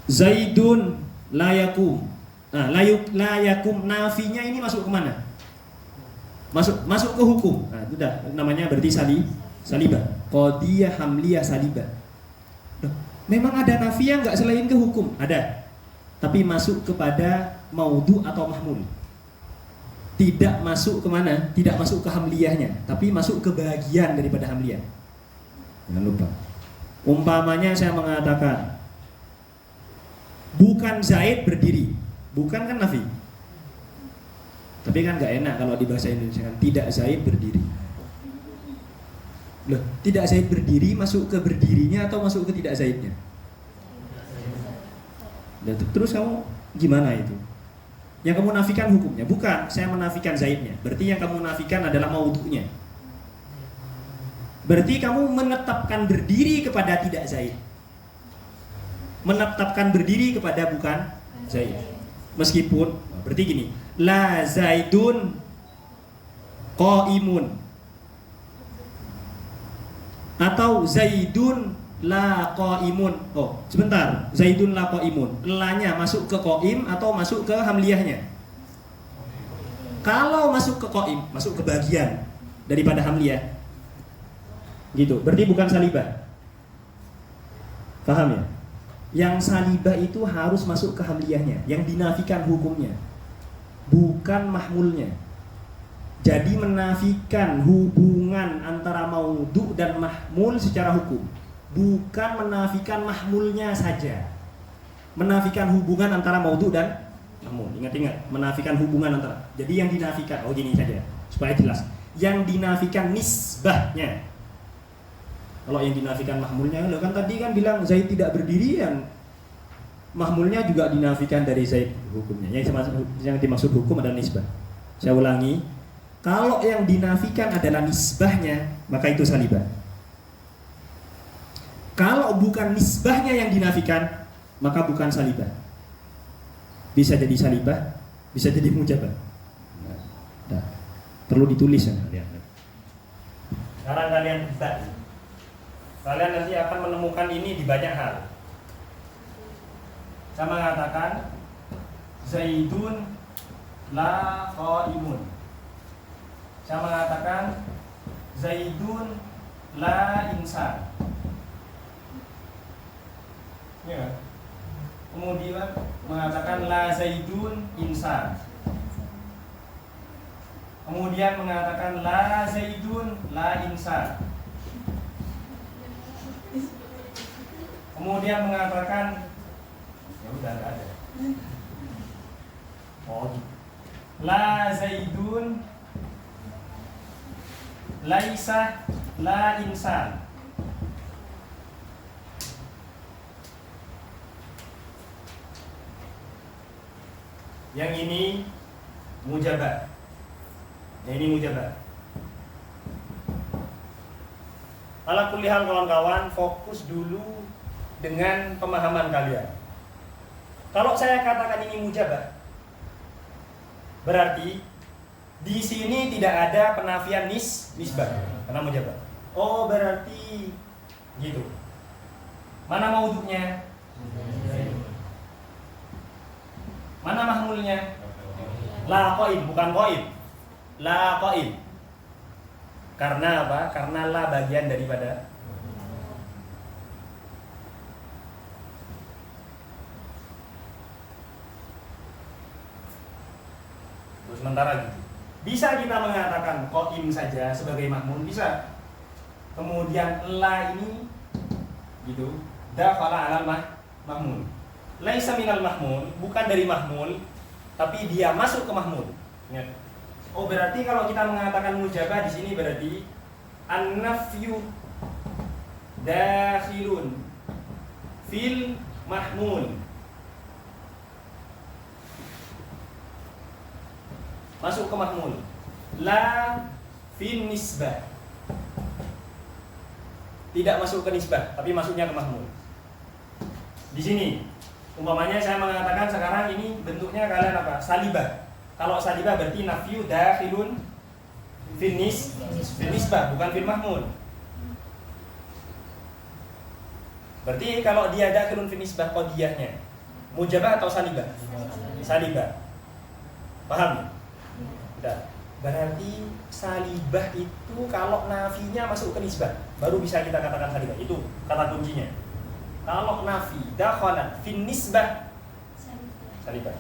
Zaidun layakum. Nah, layakum nafinya ini masuk ke mana? Masuk ke hukum. Nah, itu dah namanya berarti salibah. Qadiyah hamliyah salibah. Memang ada nafi yang enggak selain ke hukum? Ada. Tapi masuk kepada maudhu atau mahmul. Tidak masuk ke mana? Tidak masuk ke hamliyahnya, tapi masuk ke bagian daripada hamliyah. Jangan lupa. Umpamanya saya mengatakan bukan Zaid berdiri. Bukan kan nafi. Tapi kan gak enak kalau di bahasa Indonesia kan tidak Zaid berdiri. Loh, tidak Zaid berdiri masuk ke berdirinya atau masuk ke tidak Zaidnya? Dan terus kamu gimana itu? Yang kamu nafikan hukumnya? Bukan, saya menafikan Zaidnya. Berarti yang kamu nafikan adalah maudhu'nya. Berarti kamu menetapkan berdiri kepada tidak Zaid. Menetapkan berdiri kepada bukan Zaid. Meskipun berarti gini, la Zaidun qaimun atau Zaidun la qaimun. Oh, sebentar. Zaidun la qaimun. La-nya masuk ke qaim atau masuk ke hamliyahnya? Kalau masuk ke qaim, masuk ke bagian daripada hamliyah. Gitu. Berarti bukan salibah. Paham ya? Yang salibah itu harus masuk ke hamliyahnya, yang dinafikan hukumnya, bukan mahmulnya. Jadi menafikan hubungan antara maudhu dan mahmul secara hukum, bukan menafikan mahmulnya saja. Menafikan hubungan antara maudhu dan mahmul. Ingat-ingat, menafikan hubungan antara. Jadi yang dinafikan, oh gini saja supaya jelas. Yang dinafikan nisbahnya. Kalau yang dinafikan mahmulnya, lo kan tadi kan bilang Zaid tidak berdirian. Mahmulnya juga dinafikan dari Zaid hukumnya. Yang dimaksud hukum adalah nisbah. Saya ulangi, kalau yang dinafikan adalah nisbahnya, maka itu salibah. Kalau bukan nisbahnya yang dinafikan, maka bukan salibah. Bisa jadi salibah, bisa jadi mujabah. Nah, perlu ditulis ya. Sekarang kalian bisa. Kalian nanti akan menemukan ini di banyak hal. Saya mengatakan Zaidun la qaimun. Saya mengatakan Zaidun la insan. Ya. Kemudian mengatakan la Zaidun insan. Kemudian mengatakan la Zaidun la insan. Kemudian mengatakan ya udah nggak ada. Oh, la Zaidun laisa la insan. Yang ini mujabah. Yang ini mujabah. Ala kulli hal kawan-kawan, fokus dulu dengan pemahaman kalian. Kalau saya katakan ini mujabah, berarti di sini tidak ada penafian nisbah karena mujabah. Oh, berarti gitu. Mana maudhunya? Mana mahmulnya? La qaim, bukan qaim. La qaim. Karena apa? Karena la bagian daripada sementara gitu. Bisa kita mengatakan qaim saja sebagai mahmul, bisa. Kemudian la ini gitu, dakhala alal mahmul. Laisa minal mahmul, bukan dari mahmul, tapi dia masuk ke mahmul. Ingat. Oh, berarti kalau kita mengatakan mujabah di sini berarti an-nafyu dakhilun fil mahmul. Masuk ke mahmul. La fin nisbah. Tidak masuk ke nisbah, tapi masuknya ke mahmul. Di sini, umpamanya saya mengatakan sekarang ini bentuknya kalian apa? Salibah. Kalau salibah berarti nafyu dakhilun fin nisbah, bukan fil mahmul. Berarti kalau dia dakhilun fin nisbah qadiyahnya, mujabah atau salibah? Salibah. Paham? Berarti salibah itu kalau nafinya masuk ke nisbah baru bisa kita katakan salibah. Itu kata kuncinya. Kalau nafi dakhalat fin nisbah salibah.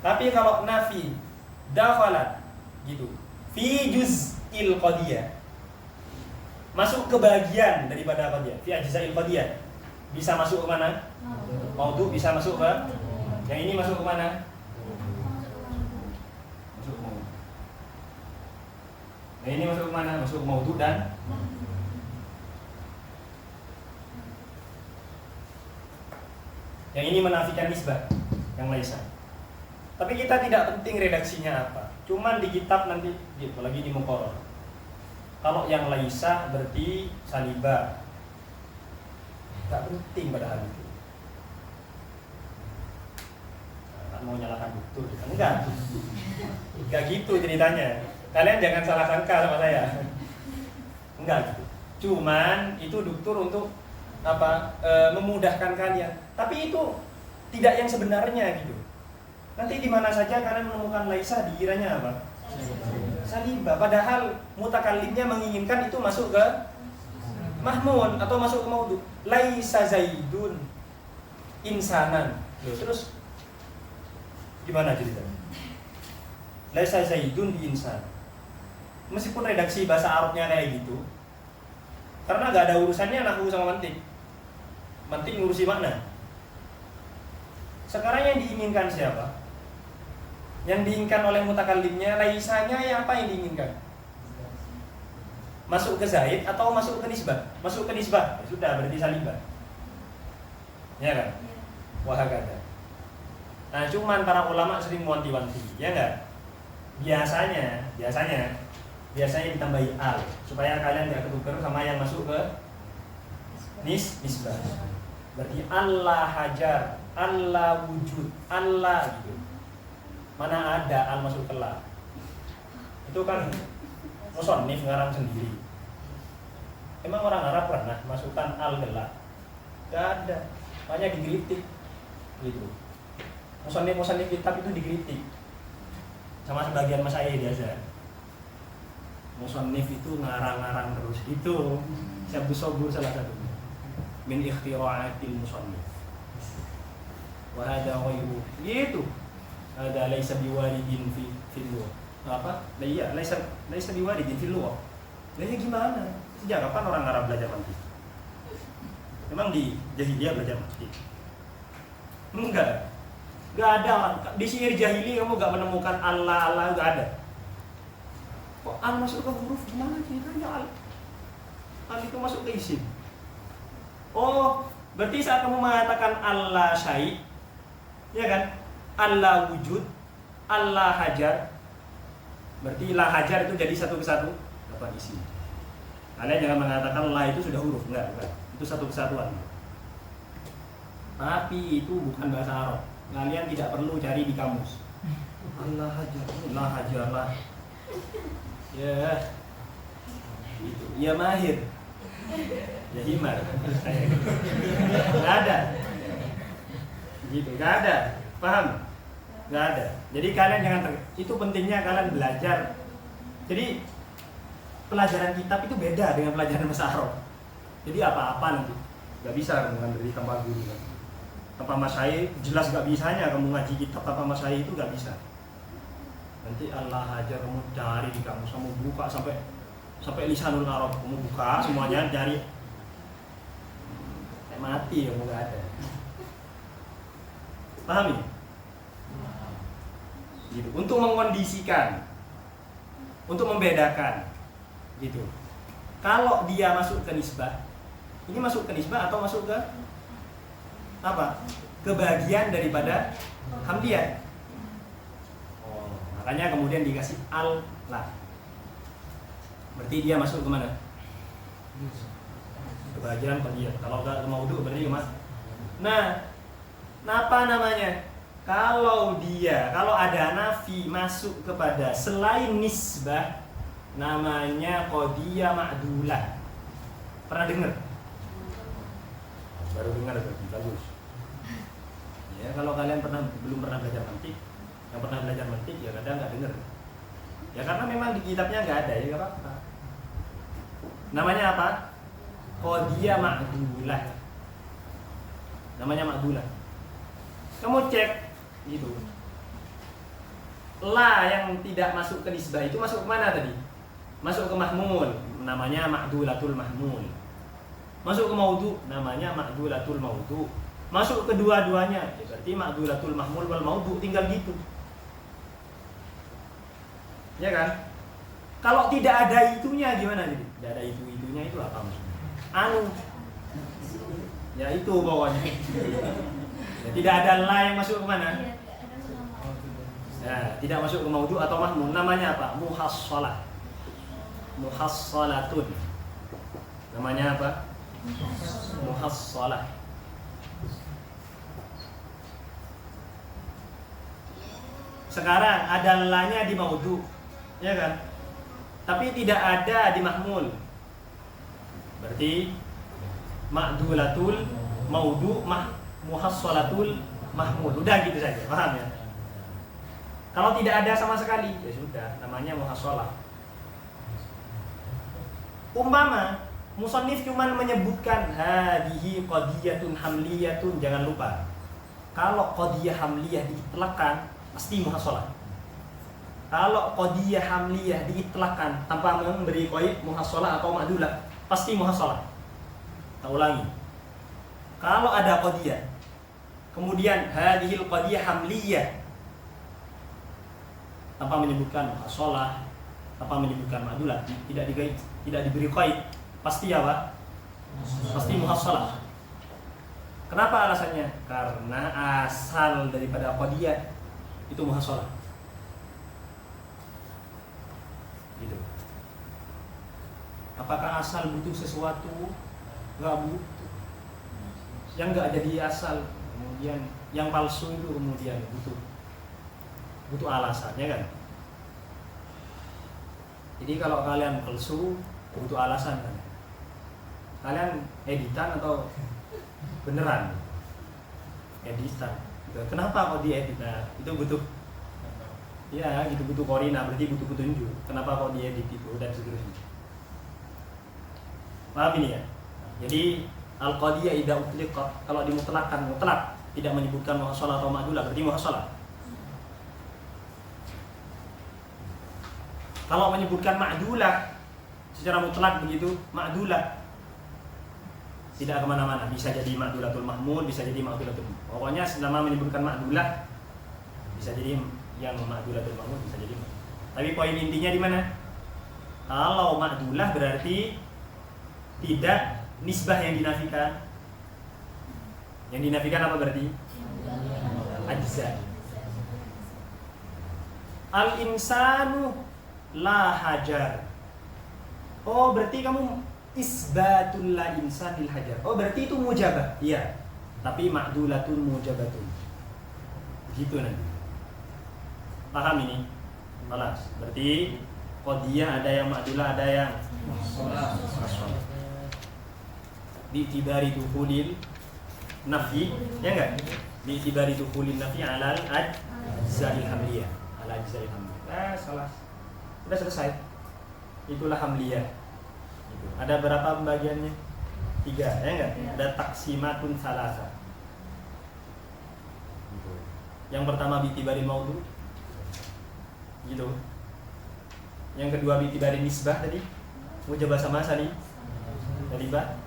Tapi kalau nafi dakhalat gitu fi juz'il qadiyah, masuk ke bagian daripada qadiyah, fi ajza'il qadiyah, bisa masuk ke mana? Maudhu. Bisa masuk ke yang ini, masuk ke mana? Nah, ini masuk ke mana? Masuk ke maudhu dan yang ini menafikan nisbah, yang laisa. Tapi kita tidak penting redaksinya apa. Cuman di kitab nanti, apalagi di muqarrar. Kalau yang laisa berarti saliba. Gak penting padahal itu. Nah, mau nyalakan dokter? Enggak. Enggak gitu ceritanya. Kalian jangan salah sangka sama saya. Enggak gitu. Cuman itu dokter untuk apa? Memudahkan kalian. Tapi itu tidak yang sebenarnya gitu. Nanti di mana saja kalian menemukan laisa dikiranya apa? Saliba. Padahal mutakallimnya menginginkan itu masuk ke mahmun atau masuk ke maudhu. Laisa zaidun insanan. Terus gimana ceritanya? Laisa zaidun bi insan. Meskipun redaksi bahasa Arabnya kayak gitu, karena gak ada urusannya nahwu sama mantik. Mantik ngurusi makna. Sekarang yang diinginkan siapa? Yang diinginkan oleh mutakallimnya, laisanya yang apa yang diinginkan? Masuk ke zaid atau masuk ke nisbah? Masuk ke nisbah, ya sudah berarti salibah. Ya kan? Wahakada. Nah, cuman para ulama sering wanti-wanti, ya enggak? Biasanya ditambahi al supaya kalian enggak ketukar sama yang masuk ke nisbah. Berarti Allah hajar, Allah wujud, Allah gitu. Mana ada al masuk ke la? Itu kan musannif ngarang sendiri. Emang orang Arab pernah masukkan al ke la? Gak ada. Makanya dikritik gitu. Musannif kitab itu dikritik sama sebagian masyayikh biasa. Musannif itu ngarang-ngarang terus. Itu Syabdus Sobur salah satunya. Min ikhtira'atil musannif. Wa hadha ghairu. Gitu. Ada laisa biwaridin fil lughah. Apa? Iya, laisa biwaridin fil lughah. Lah ya gimana? Sejak kapan orang Arab belajar mantik? Memang di jahiliyah belajar mantik? Enggak. Enggak ada orang. Di syair jahili kamu enggak menemukan Allah enggak ada. Kok al masuk ke huruf gimana ceritanya al? Al itu masuk ke isim. Oh, berarti saat kamu mengatakan Allah syai', ya kan? Allah wujud, Allah hajar. Berarti la hajar itu jadi satu kesatu dapat isi. Kalian jangan mengatakan la itu sudah huruf, enggak. Itu satu kesatuan. Tapi itu bukan bahasa Arab. Kalian tidak perlu cari di kamus. Allah hajar, la hajar lah. Ya. Itu. Ya mahir. Ya himar. Enggak ada. Gitu, enggak ada. Paham? Nggak ada. Jadi kalian jangan itu pentingnya kalian belajar. Jadi pelajaran kitab itu beda dengan pelajaran bahasa Arab. Jadi apa-apa nanti nggak bisa dengan dari tanpa guru kan. Tanpa masyayikh jelas nggak bisanya kamu ngaji kitab tanpa masyayikh itu nggak bisa. Nanti Allah aja kamu cari di kamu, kamu buka sampai lisanul Arab kamu buka semuanya cari. Kayak mati kamu nggak ada. Pahami? Gitu. Untuk mengkondisikan, untuk membedakan, gitu. Kalau dia masuk ke nisbah, ini masuk ke nisbah atau masuk ke apa? Kebagian daripada hamdiah. Oh, makanya kemudian dikasih al lah. Berarti dia masuk ke mana? Kebagian hamdiah. Kalau enggak ke maudhu berarti ke mana? Nah, apa namanya? Kalau ada nafi masuk kepada selain nisbah, namanya qadiyah ma'dulah. Pernah dengar? Baru dengar berarti bagus. Ya, kalau kalian belum pernah belajar mantik, yang pernah belajar mantik ya kadang nggak dengar. Ya karena memang di kitabnya nggak ada, ya nggak apa-apa. Namanya apa? Qadiyah ma'dulah. Namanya ma'dulah. Kamu cek gitu. La yang tidak masuk ke nisbah itu masuk ke mana tadi? Masuk ke mahmul, namanya ma'dulatul mahmul. Masuk ke maudhu, namanya ma'dulatul maudhu. Masuk ke dua-duanya, ya berarti ma'dulatul mahmul wal maudhu, tinggal gitu. Ya kan? Kalau tidak ada itunya gimana jadi? Tidak ada itunya itu apa maksudnya? Ya itu pokoknya. Ya, tidak ada la yang masuk ke mana? Nah, tidak masuk ke maudhu atau mahmul, namanya apa? Muhassalah. muhassalatun. Namanya apa? Muhassalah. Sekarang ada lanya di maudu, ya kan? Tapi tidak ada di mahmul. Berarti ma'dulatul maudu muhassalatul mahmul. Udah gitu saja, paham ya? Kalau tidak ada sama sekali, ya sudah, namanya muhassalah. Umpama musannif cuman menyebutkan hadihi qadiyatun hamliyatun, jangan lupa. Kalau qadiyah hamliyah diitlaqkan pasti muhassalah. Kalau qadiyah hamliyah diitlaqkan tanpa memberi qaid muhassalah atau ma'dulah, pasti muhassalah. Kita ulangi. Kalau ada qadiyah, kemudian hadhil qadiyah hamliyah tanpa menyebutkan muhassalah, tanpa menyebutkan ma'dulah, tidak diberi qaid, pasti apa? Pasti muhassalah. Kenapa alasannya? Karena asal daripada qadiyah itu muhassalah. Gitu. Apakah asal butuh sesuatu? Enggak butuh. Yang enggak jadi asal, kemudian yang palsu itu kemudian butuh alasannya kan. Jadi kalau kalian palsu butuh alasan kan. Kalian editan atau beneran? Editan. Kenapa kok diedit? Nah, itu butuh ya, gitu, butuh korina, berarti butuh petunjuk. Kenapa kok diedit itu dan seterusnya. Paham ini ya? Jadi al-qadiyah idza utliqat, kalau dimutlakkan mutlak, tidak menyebutkan muhassalah atau ma'dulah, berarti muhassalah. Kalau menyebutkan ma'dulah secara mutlak begitu, ma'dulah tidak kemana-mana, bisa jadi ma'dulatul mahmud, bisa jadi ma'dulatul, pokoknya selama menyebutkan ma'dulah bisa jadi yang ma'dulatul mahmud, bisa jadi. Tapi poin intinya di mana? Kalau ma'dulah berarti tidak nisbah yang dinafikan. Yang dinafikan apa berarti? Ajza. Al-insanu la hajar. Oh, berarti kamu isbatul la insanil hajar. Oh, berarti itu mujabah. Iya. Tapi ma'dulatun mujabatun. Begitu nanti. Paham ini? Malas. Berarti qadiyah ada yang ma'dulah, ada yang muhassalah. Bi'tibari dukhulil nafi, ya enggak? Bi'tibari dukhulil nafi ala al-ajza'il hamliyah. Ala ajza'il hamliyah. Salah. Sudah selesai. Itulah hamliyah. Ada berapa pembagiannya? 3, ya enggak? Ada taksimatun salasa. Yang pertama bi'tibari maudu. Gitu. Yang kedua bi'tibari nisbah tadi. Mujabah sama sali. Tadi bah.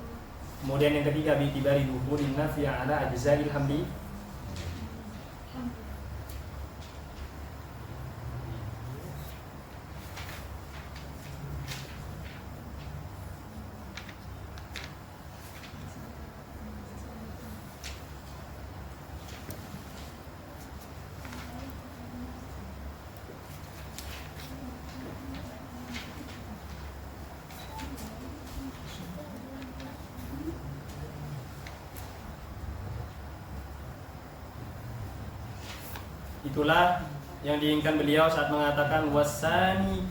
Kemudian yang ketiga bi'tibari dukhulin nafi ala ajza'il hamli. Itulah yang diinginkan beliau saat mengatakan wasani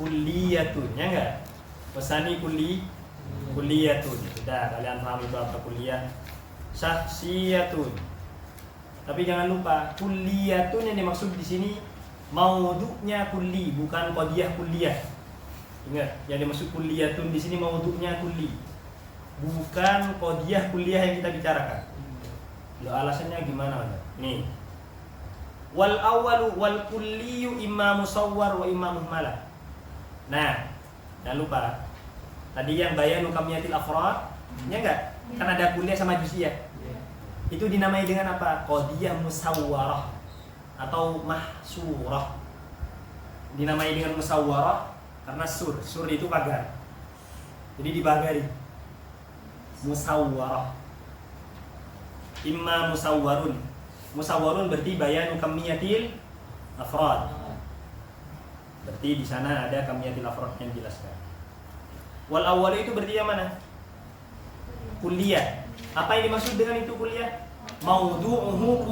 kulliyatun, ya enggak? Wasani kulliyatun. Sudah, kalian paham itu apa kulliyah? Syakhsiyatun. Tapi jangan lupa, kulliyatun yang dimaksud di sini maudu'nya kulli, bukan qadiyah kulliyah. Ingat, yang dimaksud kulliyatun di sini maudu'nya kulli, bukan qadiyah kulliyah yang kita bicarakan. Loh, alasannya gimana? Nih. Wal awwalu wal kulliyu imma musawwar wa imma muhmalah. Nah, jangan lupa. Tadi yang bayanu kamiyatil afrad, ya enggak? Kan ada kulliyah sama juz'iyah. Itu dinamai dengan apa? Qadiyah musawwarah atau mahsurah. Dinamai dengan musawwarah karena sur itu pagar. Jadi dibagari. Musawwarah. Imma musawwarun. Musawwarun berarti bayanu kamiyatil afrad. Berarti di sana ada kamiyatil afrad yang dijelaskan. Wal awwal itu berarti yang mana? Kulliyah. Apa yang dimaksud dengan itu kulliyah? Maudu'uhu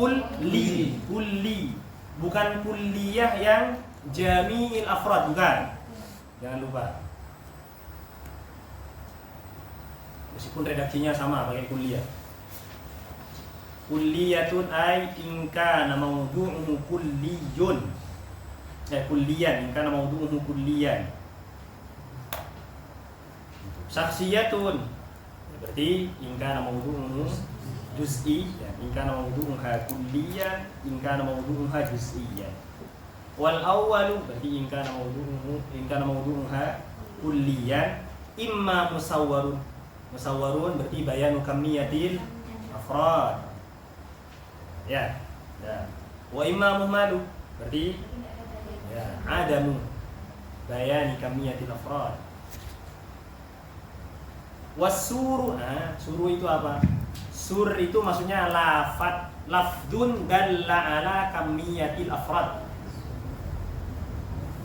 kulli. Bukan kulliyah yang jami'il afrad, bukan. Jangan lupa. Meskipun redaksinya sama pakai kulliyah. Kulliyatun ay in kana maudu'uhu kulliyun. Kulliyan, in kana maudu'uhu kulliyan. Saksiyatun berarti in kana maudu'uhu juz'i, in kana maudu'uha kulliyan, in kana maudu'uha juz'iyyan. Wal awwalu berarti in kana maudu'uha kulliyan imma musawwarun. Musawwarun berarti bayanu kamiyatil afrad. Ya. Wa imma muhmalu berarti ya adamu bayani kamiyatil afrad. Wasuru, suru itu apa? Sur itu maksudnya lafdun dalla ala kamiyatil afrad.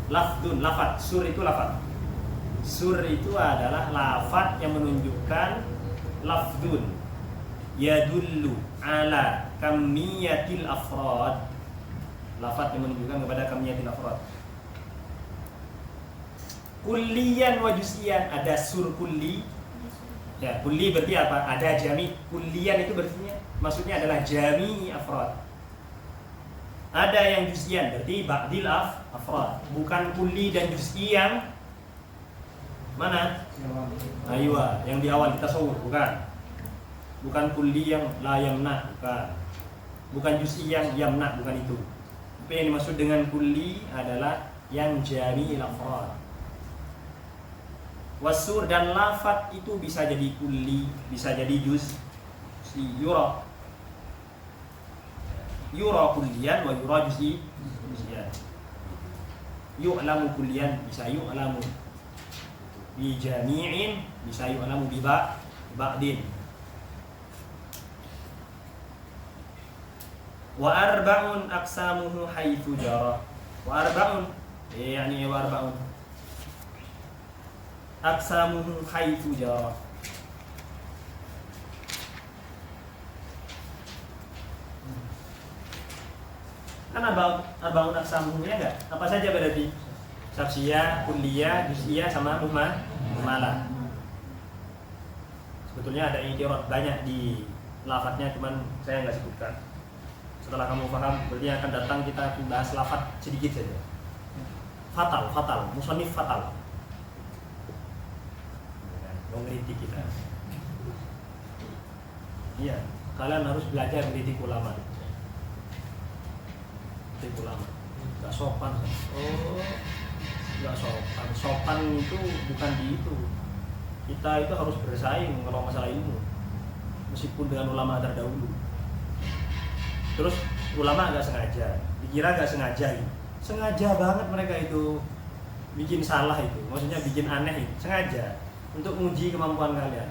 Lafdun, lafad. Sur itu lafad. Sur itu adalah lafad yang menunjukkan lafdun yadullu ala kamiyatil afrad. Lafad yang menunjukkan kepada kamiyatil afrad. Kulliyan wa juz'iyan, ada sur kulli. Ya, kulli berarti apa? Ada jami. Kulliyan itu berarti maksudnya adalah jami afrad. Ada yang juz'iyan berarti ba'dil afrad. Bukan kulli dan juz'i yang mana? Aywa, yang di awal kita tasawur, bukan. Bukan kulli yang la yamna, bukan. Bukan juz'i yang yamna, bukan itu. Apa yang dimaksud dengan kulli adalah yang jami afrad. Wasur dan lafat itu bisa jadi kulli, bisa jadi juz. Si yura kulliyan wa yura juz'iyan. Yu'lamu kulliyan bisa yu'lamu bi jami'in, bisa yu'lamu bi ba'din. Wa arba'un aqsamuhu haitsu jara. Wa arba'un yani wa arba'un aqsamuhu haitsu jara. Kan arba'un aqsamuhu ya enggak? Apa saja berarti? Saksiyah, kulliyah, juz'iyah sama muhmalah. Sebetulnya ada intirat banyak di lafadznya, cuman saya enggak sebutkan. Setelah kamu paham, berarti yang akan datang kita bahas lafadz sedikit saja. Fatal, musannif fatal. Mau ngeritik kita. Iya, kalian harus belajar ngeritik ulama. Ngeritik ulama. Gak sopan. Oh, gak sopan. Sopan itu bukan di itu. Kita itu harus bersaing kalau masalah ilmu. Meskipun dengan ulama terdahulu. Terus ulama gak sengaja. Dikira gak sengaja. Sengaja banget mereka itu bikin salah itu. Maksudnya bikin aneh itu. Sengaja. Untuk menguji kemampuan kalian.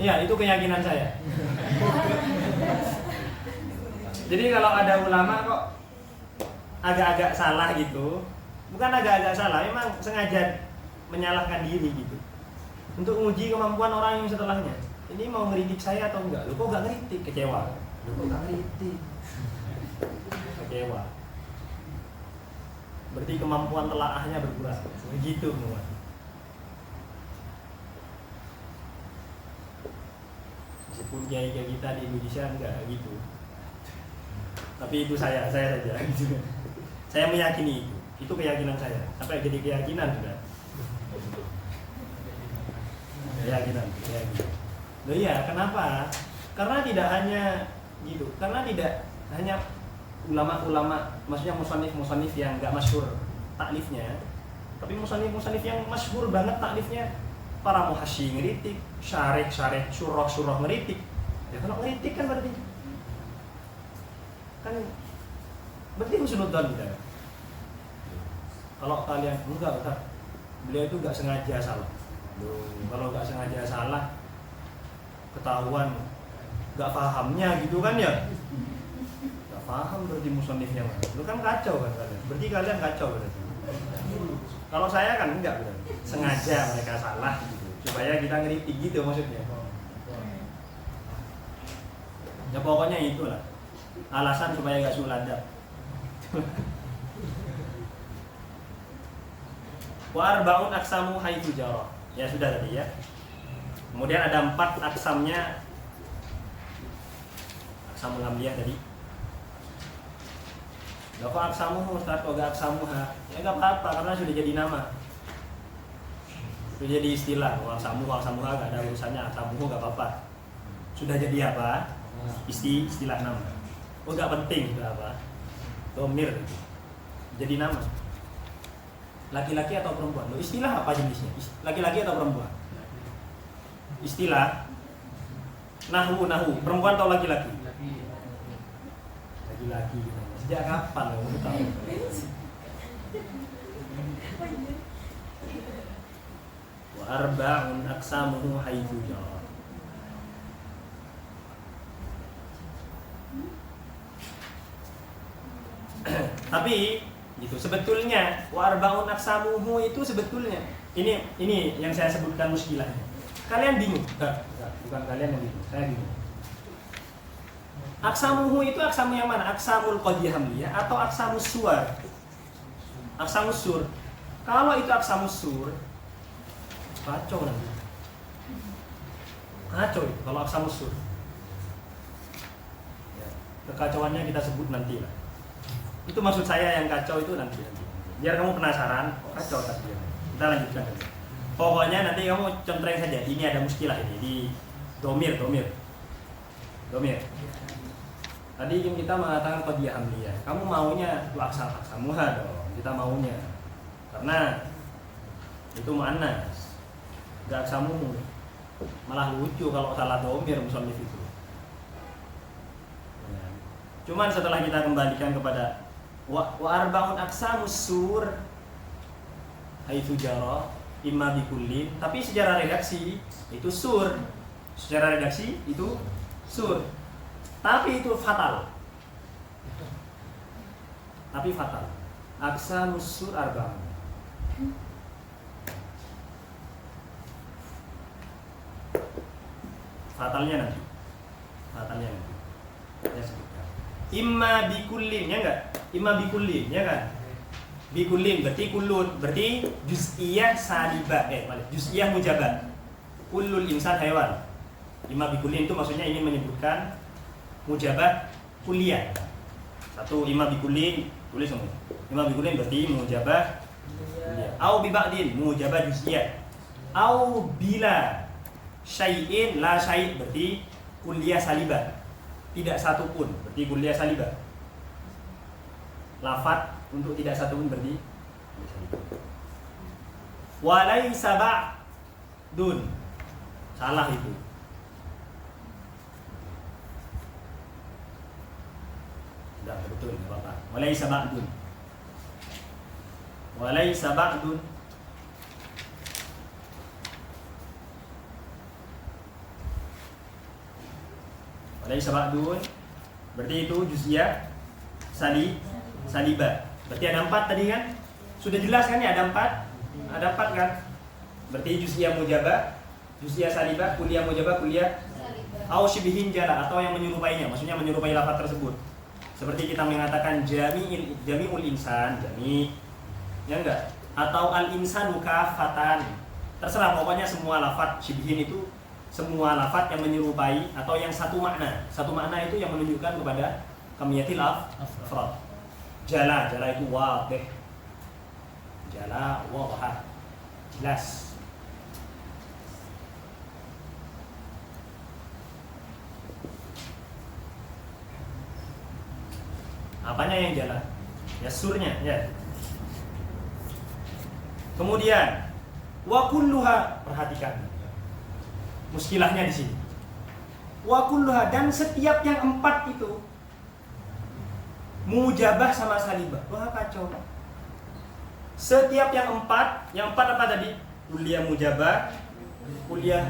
Iya, itu keyakinan saya. Jadi kalau ada ulama kok agak-agak salah gitu, bukan agak-agak salah, memang sengaja menyalahkan diri gitu. Untuk menguji kemampuan orang yang setelahnya. Ini mau ngeritik saya atau enggak? Lu kok enggak ngeritik? Kecewa. Lu kok enggak ngeritik? Kecewa. Berarti kemampuan telaahnya berkurang. Begitu semua. Meskipun kiai kita di Indonesia enggak gitu. Tapi itu saya saja gitu. Saya meyakini itu. Itu keyakinan saya. Sampai jadi keyakinan sudah. Keyakinan. Loh iya, kenapa? Karena tidak hanya gitu. Karena tidak hanya ulama-ulama, maksudnya musannif yang enggak masyhur taklifnya, tapi musannif yang masyhur banget taklifnya, para muhasyi ngeritik, syarih, syurah ngeritik. Ya kalau ngeritik kan berarti husnudzon kita. Kalau kalian enggak, beliau itu enggak sengaja salah. Kalau enggak sengaja salah, ketahuan enggak pahamnya gitu kan ya. Paham berarti musannifnya mana? Lu kan kacau kan kalian. Berarti kalian kacau berarti. Kalau saya kan enggak, benar. Sengaja mereka salah gitu, supaya kita ngeritik gitu maksudnya. Ya pokoknya itulah alasan supaya gak suladab. Wa arba'un aksamu haitsu jara. Ya sudah tadi ya. Kemudian ada 4 aksamnya. Aksamul hamliyah tadi. Lah kok aksamu Ustaz, kok gak aksamuha? Ya gak apa-apa karena sudah jadi nama. Sudah jadi istilah. Aksamuha gak ada urusannya, aksamuhu gak apa-apa. Sudah jadi apa? Istilah nama. Oh gak penting sudah apa? Domir. Jadi nama. Laki-laki atau perempuan? Loh, istilah apa jenisnya? Laki-laki atau perempuan? Istilah nahu, perempuan atau laki-laki? Laki-laki. Sejak kapan lo tahu? Wa arba'un aqsamuhu haitsu jara. Tapi gitu sebetulnya wa arba'un aqsamuhu itu sebetulnya ini yang saya sebutkan muskilahnya. Kalian bingung? Bukan kalian yang bingung, saya bingung. Aksamuhu itu aksamu yang mana? Aksamul qadiyah hamliyah atau aksamus suwar? Aksamus sur. Kalau itu aksamus sur, kacau nanti. Kacau itu kalau aksamus sur. Ya, kekacauannya kita sebut nanti lah. Itu maksud saya yang kacau itu nanti. Biar kamu penasaran, kok kacau tadi. Kita lanjutkan. Pokoknya nanti kamu contreng saja. Ini ada muskilah ini di domir. Tadi kita mengatakan qadiyah hamliyah. Kamu maunya itu aksamuha dong. Kita maunya. Karena itu muannas. Enggak aksamuhu. Malah lucu kalau salah domir musannif itu. Cuman setelah kita kembalikan kepada wa arba'un aksamus sur haitsu jara imma bikulli, tapi secara redaksi itu sur. Secara redaksi itu sur. Tapi itu fatal. Aksamus sur arba'un. Fatalnya nanti. Ya sebutkan. Imma bikullin, ya enggak? Imma bikullin, ya kan? Bikullin berarti kullun, berarti juz'iyah salibah, juz'iyah mujabah. Kullul insan hewan. Imma bikullin itu maksudnya ingin menyebutkan mujabah kuliah. Satu imma bikullin, tulis semua. Imma bikullin berarti mujabah kuliah. Au bi ba'din, mujabah juz'iyah. Au bila syai'in la syai' berarti kuliah salibah. Tidak satu pun berarti kuliah salibah. Lafat untuk tidak satu pun berarti walaysa ba'dun. Salah itu. Tidak betul, Bapak. Walaysa ba'dun. Walaysa ba'dun. Walaysa ba'dun berarti itu juz'iyah salibah. Berarti ada 4 tadi kan? Sudah jelas kan ya ada 4? Ada 4 kan? Berarti juz'iyah mujabah, juz'iyah salibah, kuliah mujabah, kuliah au syibihin jala atau yang menyerupainya, maksudnya menyerupai lafaz tersebut. Seperti kita mengatakan jami'ul insan, jami' ya enggak? Atau al-insanu kafatan. Terserah pokoknya semua lafaz syibihin itu semua lafaz yang menyerupai atau yang satu makna. Satu makna itu yang menunjukkan kepada kamiyatil afrad. Jala itu wadih. Jala wadhah. Jelas. Apanya yang jala? Ya surnya, ya. Kemudian wa kulluha, perhatikan. Muskilahnya di sini. Wa kulluha, dan setiap yang 4 itu mujabah sama salibah. Wah kacau. Setiap yang 4 apa tadi? Kuliah mujabah, kuliah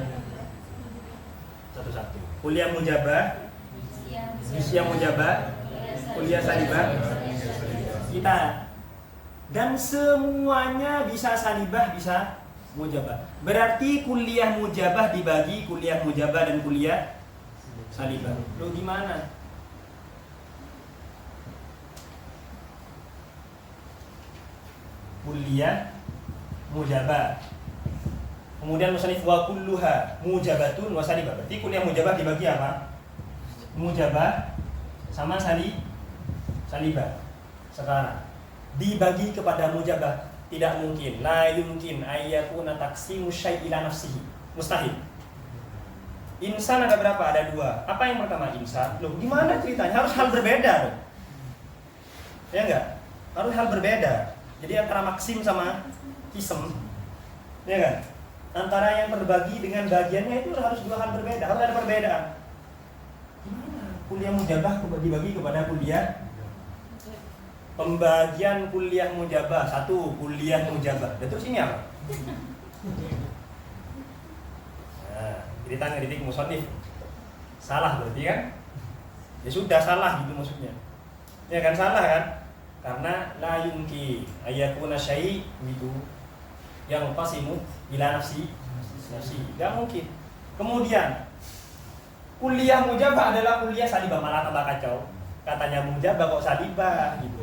satu-satu. Kuliah mujabah, juz'iyah mujabah, kuliah salibah. Dan semuanya bisa salibah, bisa mujabah. Berarti kuliah mujabah dibagi kuliah mujabah dan kuliah salibah. Loh gimana? Kuliah mujabah. Kemudian musannif wa kulluha mujabatun wa salibah. Berarti kuliah mujabah dibagi apa? Mujabah sama salibah. Sekarang dibagi kepada mujabah tidak mungkin. La yumkin ayyakuna taqsimu syai' ila nafsihi. Mustahil. Insan ada berapa? Ada 2. Apa yang pertama? Insan. Loh, gimana ceritanya? Harus hal berbeda dong. Ya enggak? Harus hal berbeda. Jadi antara maksim sama kisem, ya kan? Antara yang terbagi dengan bagiannya itu harus 2 hal berbeda. Harus ada perbedaan. Gimana? Kuliah mujabah dibagi kepada kuliah. Pembagian kuliah mujabah 1, kuliah mujabah. Dan terus ini apa? Nah, jadi tanya titik musannif. Salah berarti kan? Ya sudah salah gitu maksudnya. Ya kan salah kan? Karena la yumkin ayyakuna syai' gitu yang qasimu ila nafsi. Enggak mungkin. Kemudian kuliah mujabah adalah kuliah salibah, malah tambah kacau. Katanya mujabah kok salibah gitu.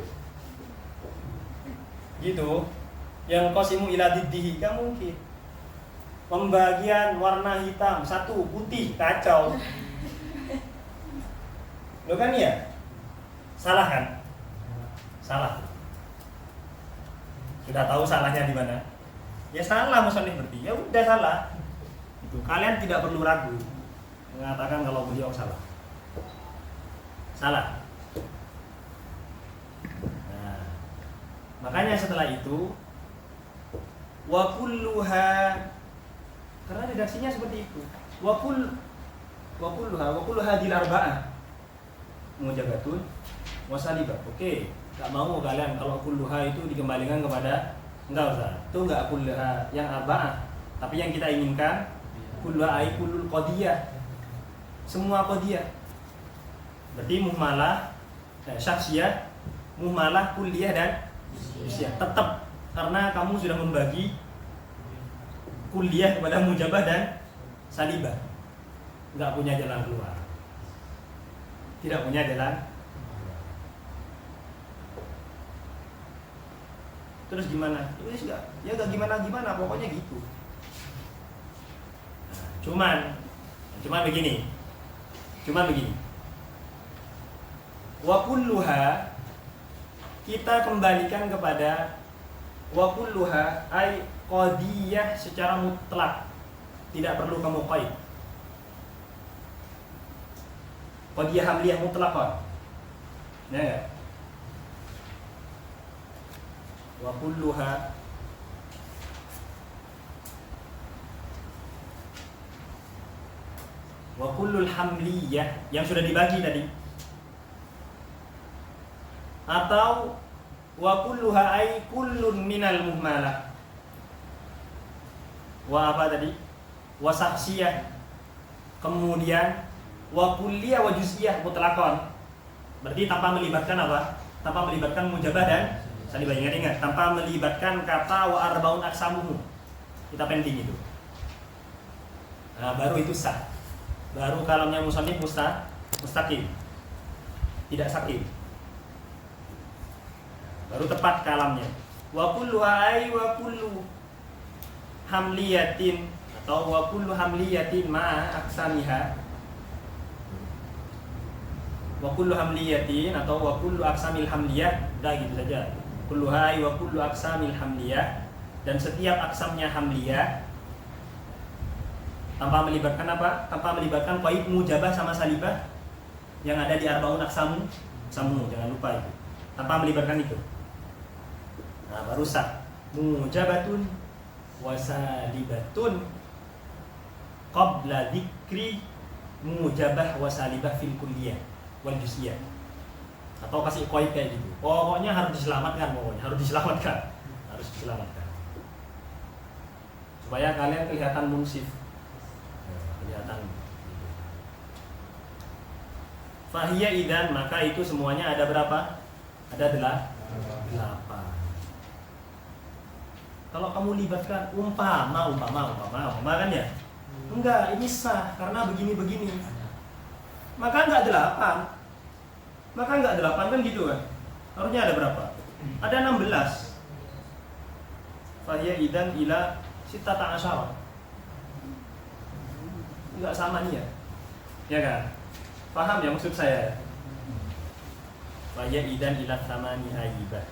Gitu. Yang qasimu ila diddihi enggak mungkin. Pembagian warna hitam 1 putih kacau. Lo kan ya? Salah kan? Salah. Sudah tahu salahnya di mana? Ya salah musannif berarti. Ya udah salah. Itu kalian tidak perlu ragu mengatakan kalau beliau salah. Salah. Nah, makanya setelah itu wa kulluha, karena redaksinya seperti itu. Wa kulluha dil arba'ah mujabatun wa salibah. Oke. Gak mau kalian kalau kulluha itu dikembalikan kepada enggak usah. Itu enggak kulluha yang arba'ah. Tapi yang kita inginkan kulluha ai kullul qadiyah. Semua qadiyah. Berarti muhmalah, syakhsiyah, muhmalah, kulliyah dan usia. Tetap karena kamu sudah membagi kuliah kepada mujabah dan salibah. Enggak punya jalan keluar. Tidak punya jalan. Terus gimana? Ya gak gimana, pokoknya gitu. Nah, cuman begini. Wa kulluha kita kembalikan kepada wa kulluha ai qadiyah secara mutlak. Tidak perlu kamu qaid. Qadiyah hamliyah mutlaqan. Ya enggak? Wa kulluha wa kullul hamliyah yang sudah dibagi tadi, atau wa kulluha ay kullun minal muhmalah wa apa tadi wa sahsiyah, kemudian wa kulliyah wa juz'iyah mutlaqan, berarti tanpa melibatkan apa? Tanpa melibatkan mujabah dan salibah. Ingat, tanpa melibatkan kata wa arbaun aksamuhu. Kita pending itu. Nah, baru itu sah. Baru kalamnya musannif mustaqim. Tidak sakim. Baru tepat kalamnya. Wa kullu ai wa kullu hamliyatin atau wa kullu hamliyatin ma'a aksamiha. Wa kullu hamliyatin atau wa kullu aksamil hamliyah. Udah gitu saja. Kullu hai wa kullu aksamil hamliyah, dan setiap aksamnya hamliyah tanpa melibatkan apa? Tanpa melibatkan qaid mujabah sama salibah yang ada di arbaun aksamu, jangan lupa itu. Tanpa melibatkan itu. Nah, baru sah. Mujabatun wa salibatun qabla dzikri mujabah wa salibah fil kulliyah wal juz'iyah. Atau kasih qaid kayak gitu. Pokoknya harus diselamatkan, harus diselamatkan. Supaya kalian kelihatan munsif. Kelihatan gitu. Fahiyya idzan, maka itu semuanya ada berapa? Ada 8. Kalau kamu libatkan umpama kan ya? Enggak, ini sah karena begini. Maka enggak 8. Maka enggak 8 kan gitu kan? Harusnya ada berapa? Ada 16. Fahya idan ila sittata asyara. Enggak sama nih ya? Ya kan? Paham ya maksud saya? Fahya idan ila thamani haibah.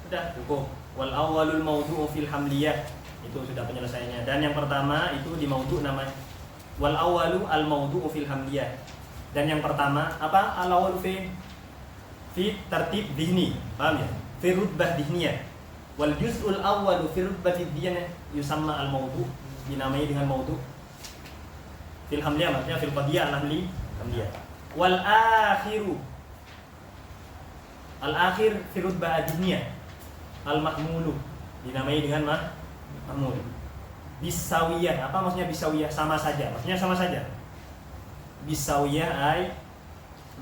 Sudah cukup. Wal awwalul mawdu'u fil hamliyah. Itu sudah penyelesaiannya. Dan yang pertama itu di mawdu' namanya wal awwalu al mawdu'u fil hamliyah. Dan yang pertama apa? Al awwalu fi tertib dhihni. Paham ya? Fi rutbah dhihniyah. Wal juz'ul awwalu fi rutbah dhihniyah yusamma al mawdu', dinamai dengan mawdu'. Fil hamliyah maksudnya fil qadiyah hamliyah. Wal akhiru al akhir fi rutbah dhihniyah. Al mahmulu dinamai dengan mahmul. Bisawiyah, apa maksudnya bisawiyah? Sama saja. Maksudnya sama saja. Bisawiyah ay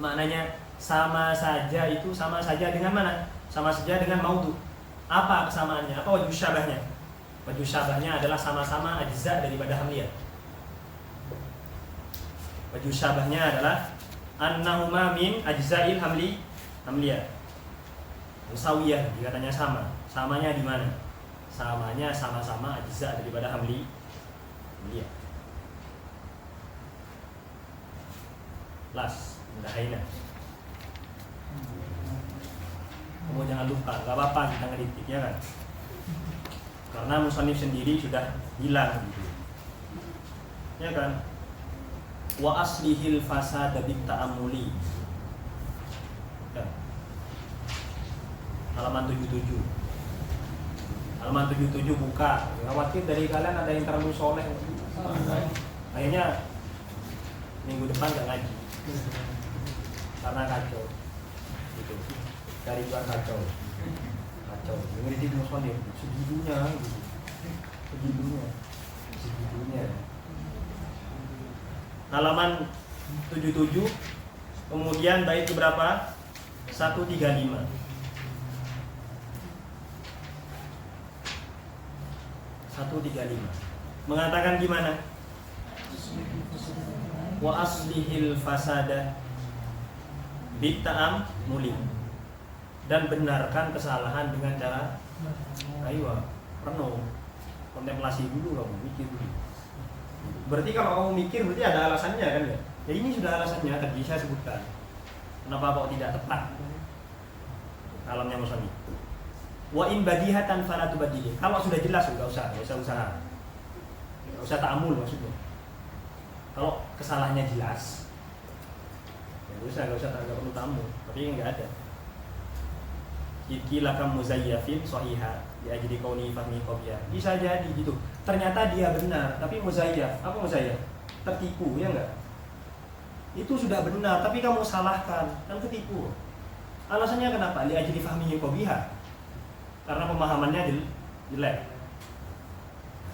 maknanya sama saja, itu sama saja dengan mana? Sama saja dengan maudu. Apa kesamaannya? Apa wajh syabahnya? Wajh syabahnya adalah sama-sama ajza daripada hamliyah. Wajh syabahnya adalah annahuma min ajza'il hamliyah. Musawiyah dikatanya sama. Samanya di mana? Samanya sama-sama ajza daripada hamliyah. Las, mudahainan. Kamu jangan lupa, gak apa-apa kita ngeritik ya kan? Karena musannif sendiri sudah bilang gitu. Ya kan? Wa aslihil fasada bit ta'amuli. Ya. Halaman 77. Halaman 77 buka. Khawatir dari kalian ada yang terlalu soleh. Akhirnya minggu depan gak ngaji karena kacau gitu. Dari luar kacau ngeritik musannif segitunya halaman 77 kemudian bait berapa? 135 mengatakan gimana? Wa aslihil fasada bitta'am muli, dan benarkan kesalahan dengan cara penuh kontemplasi dulu, kamu mikir dulu. Berarti kalau kamu mikir berarti ada alasannya kan ya? Ya ini sudah alasannya tadi saya sebutkan. Kenapa kok tidak tepat? Kalamnya musannif. Wa in badihatan fala tubadili. Kalau sudah jelas enggak usah usaha. Enggak usah ta'amul maksudnya. Kalau kesalahannya jelas, ya enggak usah perlu tamu. Tapi enggak ada. Iki lakam muzayyafin sahiha ya jadi kauni fahmi qabiyah. Bisa jadi gitu. Ternyata dia benar, tapi muzayyaf. Apa muzayyaf? Tertipu, ya enggak? Itu sudah benar, tapi kamu salahkan, kan ketipu. Alasannya kenapa? Li ajli fahmi qabiyah. Karena pemahamannya jelek.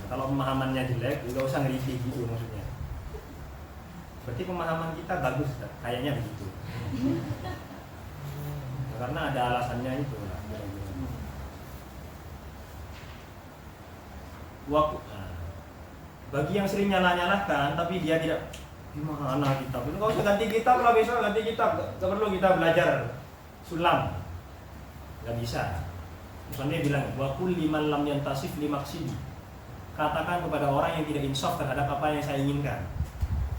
Kalau pemahamannya jelek, enggak usah ngeritik gitu maksudnya. Berarti pemahaman kita bagus, kayaknya begitu. Nah, karena ada alasannya itu lah. Bagi yang sering nyalah-nyalahkan, tapi dia tidak gimana kitab itu, nggak usah ganti kitab lah, besok ganti kitab, nggak perlu kita belajar sulam, nggak bisa. Misalnya bilang, wakul liman lam yantasif limaksidi. Katakan kepada orang yang tidak insaf terhadap apa yang saya inginkan.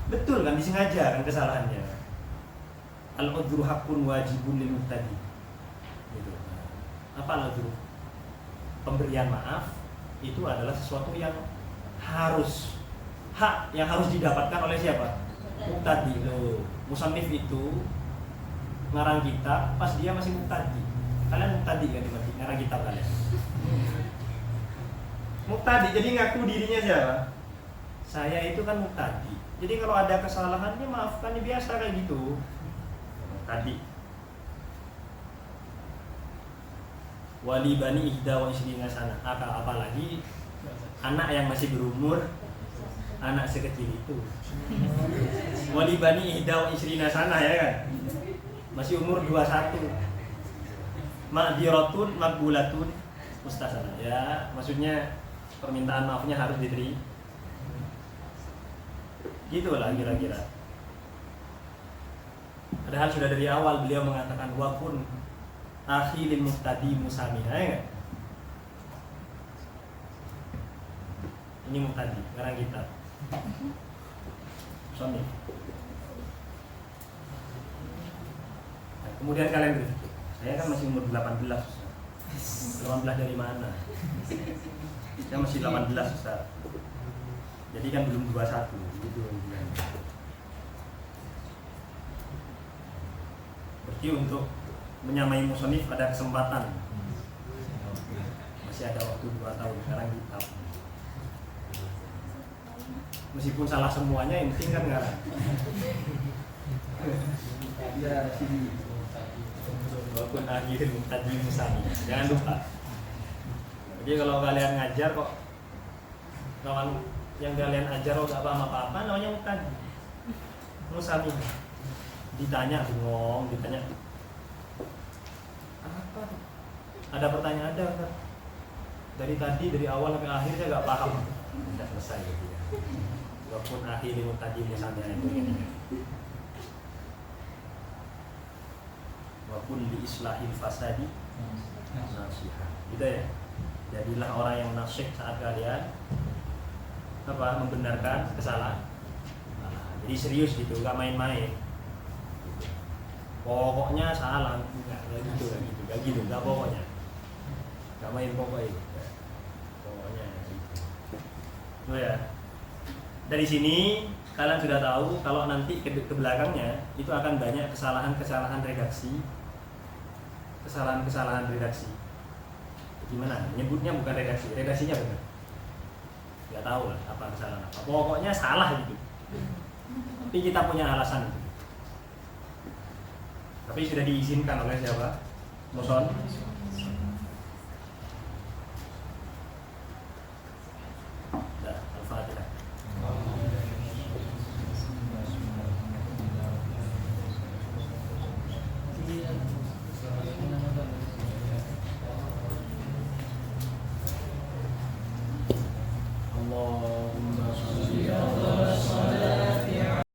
Betul kan, disengaja kan kesalahannya. Al-udhru haqqun wajibun lil muhtadi. Gitu. Apa al-udhru? Pemberian maaf itu adalah sesuatu yang harus, hak yang harus didapatkan oleh siapa? Muhtadi. Loh, musannif itu ngarang kitab pas dia masih muhtadi. Kalian muhtadi kan di ngarang kitab kalian? Muhtadi, jadi ngaku dirinya siapa? Saya itu kan muhtadi. Jadi kalau ada kesalahannya maafkan, biasa kayak gitu. Tadi wali bani ihda wa isrina sana. Apalagi anak yang masih berumur, anak sekecil itu. Wali bani ihda wa isrina sana, ya kan? Masih umur 21. Ma'dziratun maqbulatun mustasana. Ya, maksudnya permintaan maafnya harus diterima. Gitulah kira-kira. Padahal sudah dari awal beliau mengatakan wakun akhi lil muhtadi musamina, ya enggak? Ini muhtadi, sekarang kita. Suami. Nah, kemudian kalian berpikir, saya kan masih umur 18. 18 dari mana? Saya masih 18, Ustaz. Jadi kan belum 21 gitu. Berarti untuk menyamai musonif ada kesempatan. Masih ada waktu 2 tahun, sekarang kita. Meskipun salah semuanya, yang penting kan ngarang. Ya, sini. Walaupun akhir tadi musani. Jangan lupa. Jadi kalau kalian ngajar kok kawan yang kalian ajar kok gak paham apa-apa, namanya mutadi musani. Ditanya bengong, ditanya apa? Ada pertanyaan ada kan? Dari awal sampai akhir saya gak paham. Sudah selesai gitu ya. Walaupun akhir mutadi musani itu ini. Walaupun di islahil fasadi nasihat. Gitu ya. Jadilah orang yang nasyih saat kalian membenarkan kesalahan. Jadi serius gitu, gak main-main. Pokoknya salah, enggak gitu, enggak pokoknya. Enggak main pokoknya. Pokoknya gitu. Tuh ya. Dari sini kalian sudah tahu kalau nanti ke belakangnya itu akan banyak kesalahan-kesalahan redaksi. Kesalahan-kesalahan redaksi. Gimana? Nyebutnya bukan redaksi, redaksinya benar. Enggak tahu lah apa kesalahan apa. Pokoknya salah gitu. Tapi kita punya alasan gitu. Tapi sudah diizinkan oleh siapa? Muson